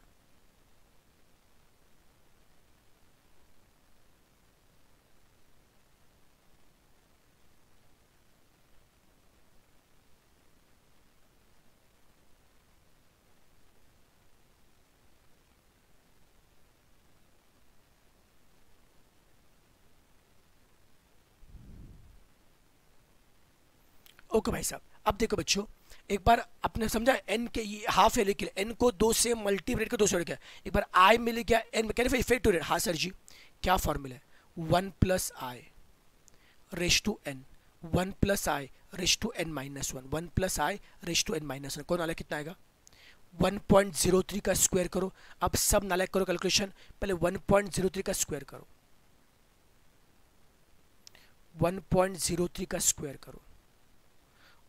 ओके भाई साहब, अब देखो बच्चों, एक बार आपने समझा एन के हाफ ईयरली के लिए एन को 2 से मल्टीप्लाई करके 2 से गया। एक बार आई मिल गया, एन में कहने इफेक्टिव रेट। हाँ सर जी, क्या फॉर्मूला है? 1 plus I raise to N, 1 plus I raise to N minus one, 1 plus I raise to N minus one. कौन नालायक कितना आएगा? 1.03 का स्क्वायर करो। अब सब नालायक करो कैलकुलेशन, पहले 1.03 का स्क्वायर करो, 1.03 का स्क्वायर करो,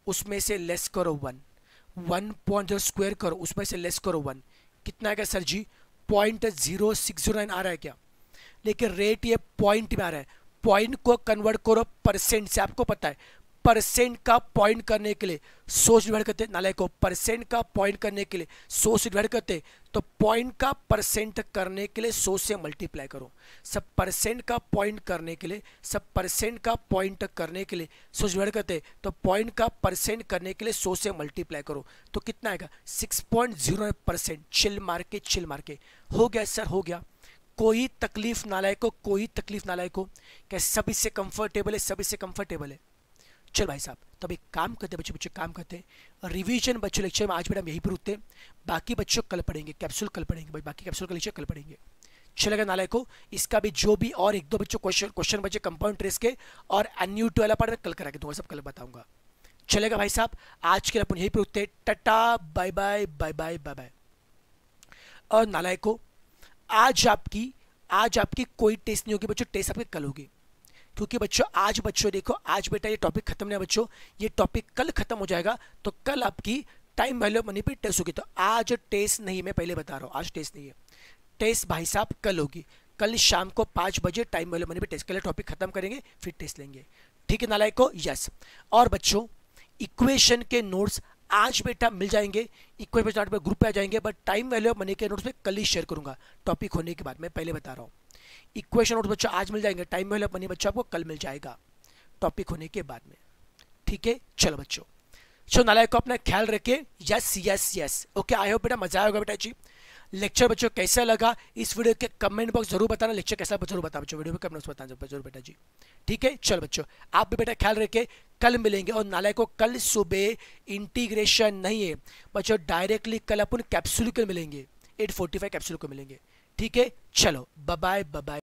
उसमें से लेस करो 1, 1 स्क्वायर करो, उसमें से लेस करो 1। कितना आएगा सर जी? 0.0609 आ रहा है क्या? लेकिन रेट ये पॉइंट में आ रहा है। पॉइंट को कन्वर्ट करो परसेंट से। आपको पता है परसेंट का पॉइंट करने के लिए 100 से डिवाइड करते, नालायक को परसेंट का पॉइंट करने के लिए 100 से डिवाइड करते, तो पॉइंट का परसेंट करने के लिए 100 से मल्टीप्लाई करो। सब परसेंट का पॉइंट करने के लिए, सब परसेंट का पॉइंट करने के लिए 100 से डिवाइड करते, तो पॉइंट का परसेंट करने के लिए 100 से मल्टीप्लाई करो, तो कितना आएगा? 6.09%। चिल मार के हो गया सर, हो गया। कोई तकलीफ नालायक को, कोई तकलीफ नालायक को? क्या सभी से कंफर्टेबल है? सभी से कंफर्टेबल है? चल भाई साहब, तब एक काम करते बच्चे काम करते हैं। रिवीजन बच्चों लेक्चर में आज बेटा हम यहीं पर रुकते हैं। बाकी बच्चों कल पढ़ेंगे, कैप्सूल कल पढ़ेंगे भाई, बाकी कैप्सूल का लेक्चर कल पढ़ेंगे। चलेगा नालायक को? इसका भी जो भी और 1-2 बच्चों क्वेश्चन बचे कंपाउंड इंटरेस्ट के और एन्यूटी वाला पार्ट में कल करा के दूंगा, सब कल बताऊंगा। चलेगा भाई साहब, आज के लिए अपन यहीं पर रुकते हैं। Tata, bye bye bye bye bye bye. और नालायक को आज आपकी कोई टेस्ट नहीं होगी बच्चों, टेस्ट आपकी कल होगी। क्योंकि बच्चों आज बच्चों देखो, आज बेटा ये टॉपिक खत्म नहीं है बच्चों, ये टॉपिक कल खत्म हो जाएगा, तो कल आपकी टाइम वैल्यू ऑफ मनी पे टेस्ट होगी। तो आज टेस्ट नहीं, मैं पहले बता रहा हूँ, आज टेस्ट नहीं है। टेस्ट भाई साहब कल होगी, कल शाम को 5 बजे टाइम वैल्यू मनी पे टेस्ट। कल टॉपिक खत्म करेंगे फिर टेस्ट लेंगे, ठीक है नालायक को? यस। और बच्चों इक्वेशन के नोट्स आज बेटा मिल जाएंगे, इक्वेशन नोट पे ग्रुप पे आ जाएंगे, but time value of money के नोट्स में कल ही शेयर करूंगा टॉपिक होने के बाद, मैं पहले बता रहा हूँ। इक्वेशन नोट बच्चों आज मिल जाएंगे, टाइम वैल्यू ऑफ मनी बच्चों आपको कल मिल जाएगा टॉपिक होने के बाद में, ठीक है? चलो बच्चों, नालायक को अपना ख्याल रखिए। Yes yes yes, okay. I hope बेटा मजा आएगा बेटा जी। लेक्चर बच्चों कैसा लगा इस वीडियो के कमेंट बॉक्स जरूर बताना, लेक्चर कैसा जरूर बताना बच्चों, वीडियो में कमेंट बताना जरूर बेटा जी, ठीक है? चलो बच्चों, आप भी बेटा ख्याल रखे, कल मिलेंगे। और नालायक को कल सुबह इंटीग्रेशन नहीं है बच्चों, डायरेक्टली कल अपन कैप्सूल मिलेंगे, 8:45 कैप्सूल को मिलेंगे, ठीक है? चलो बाय बाय बाय।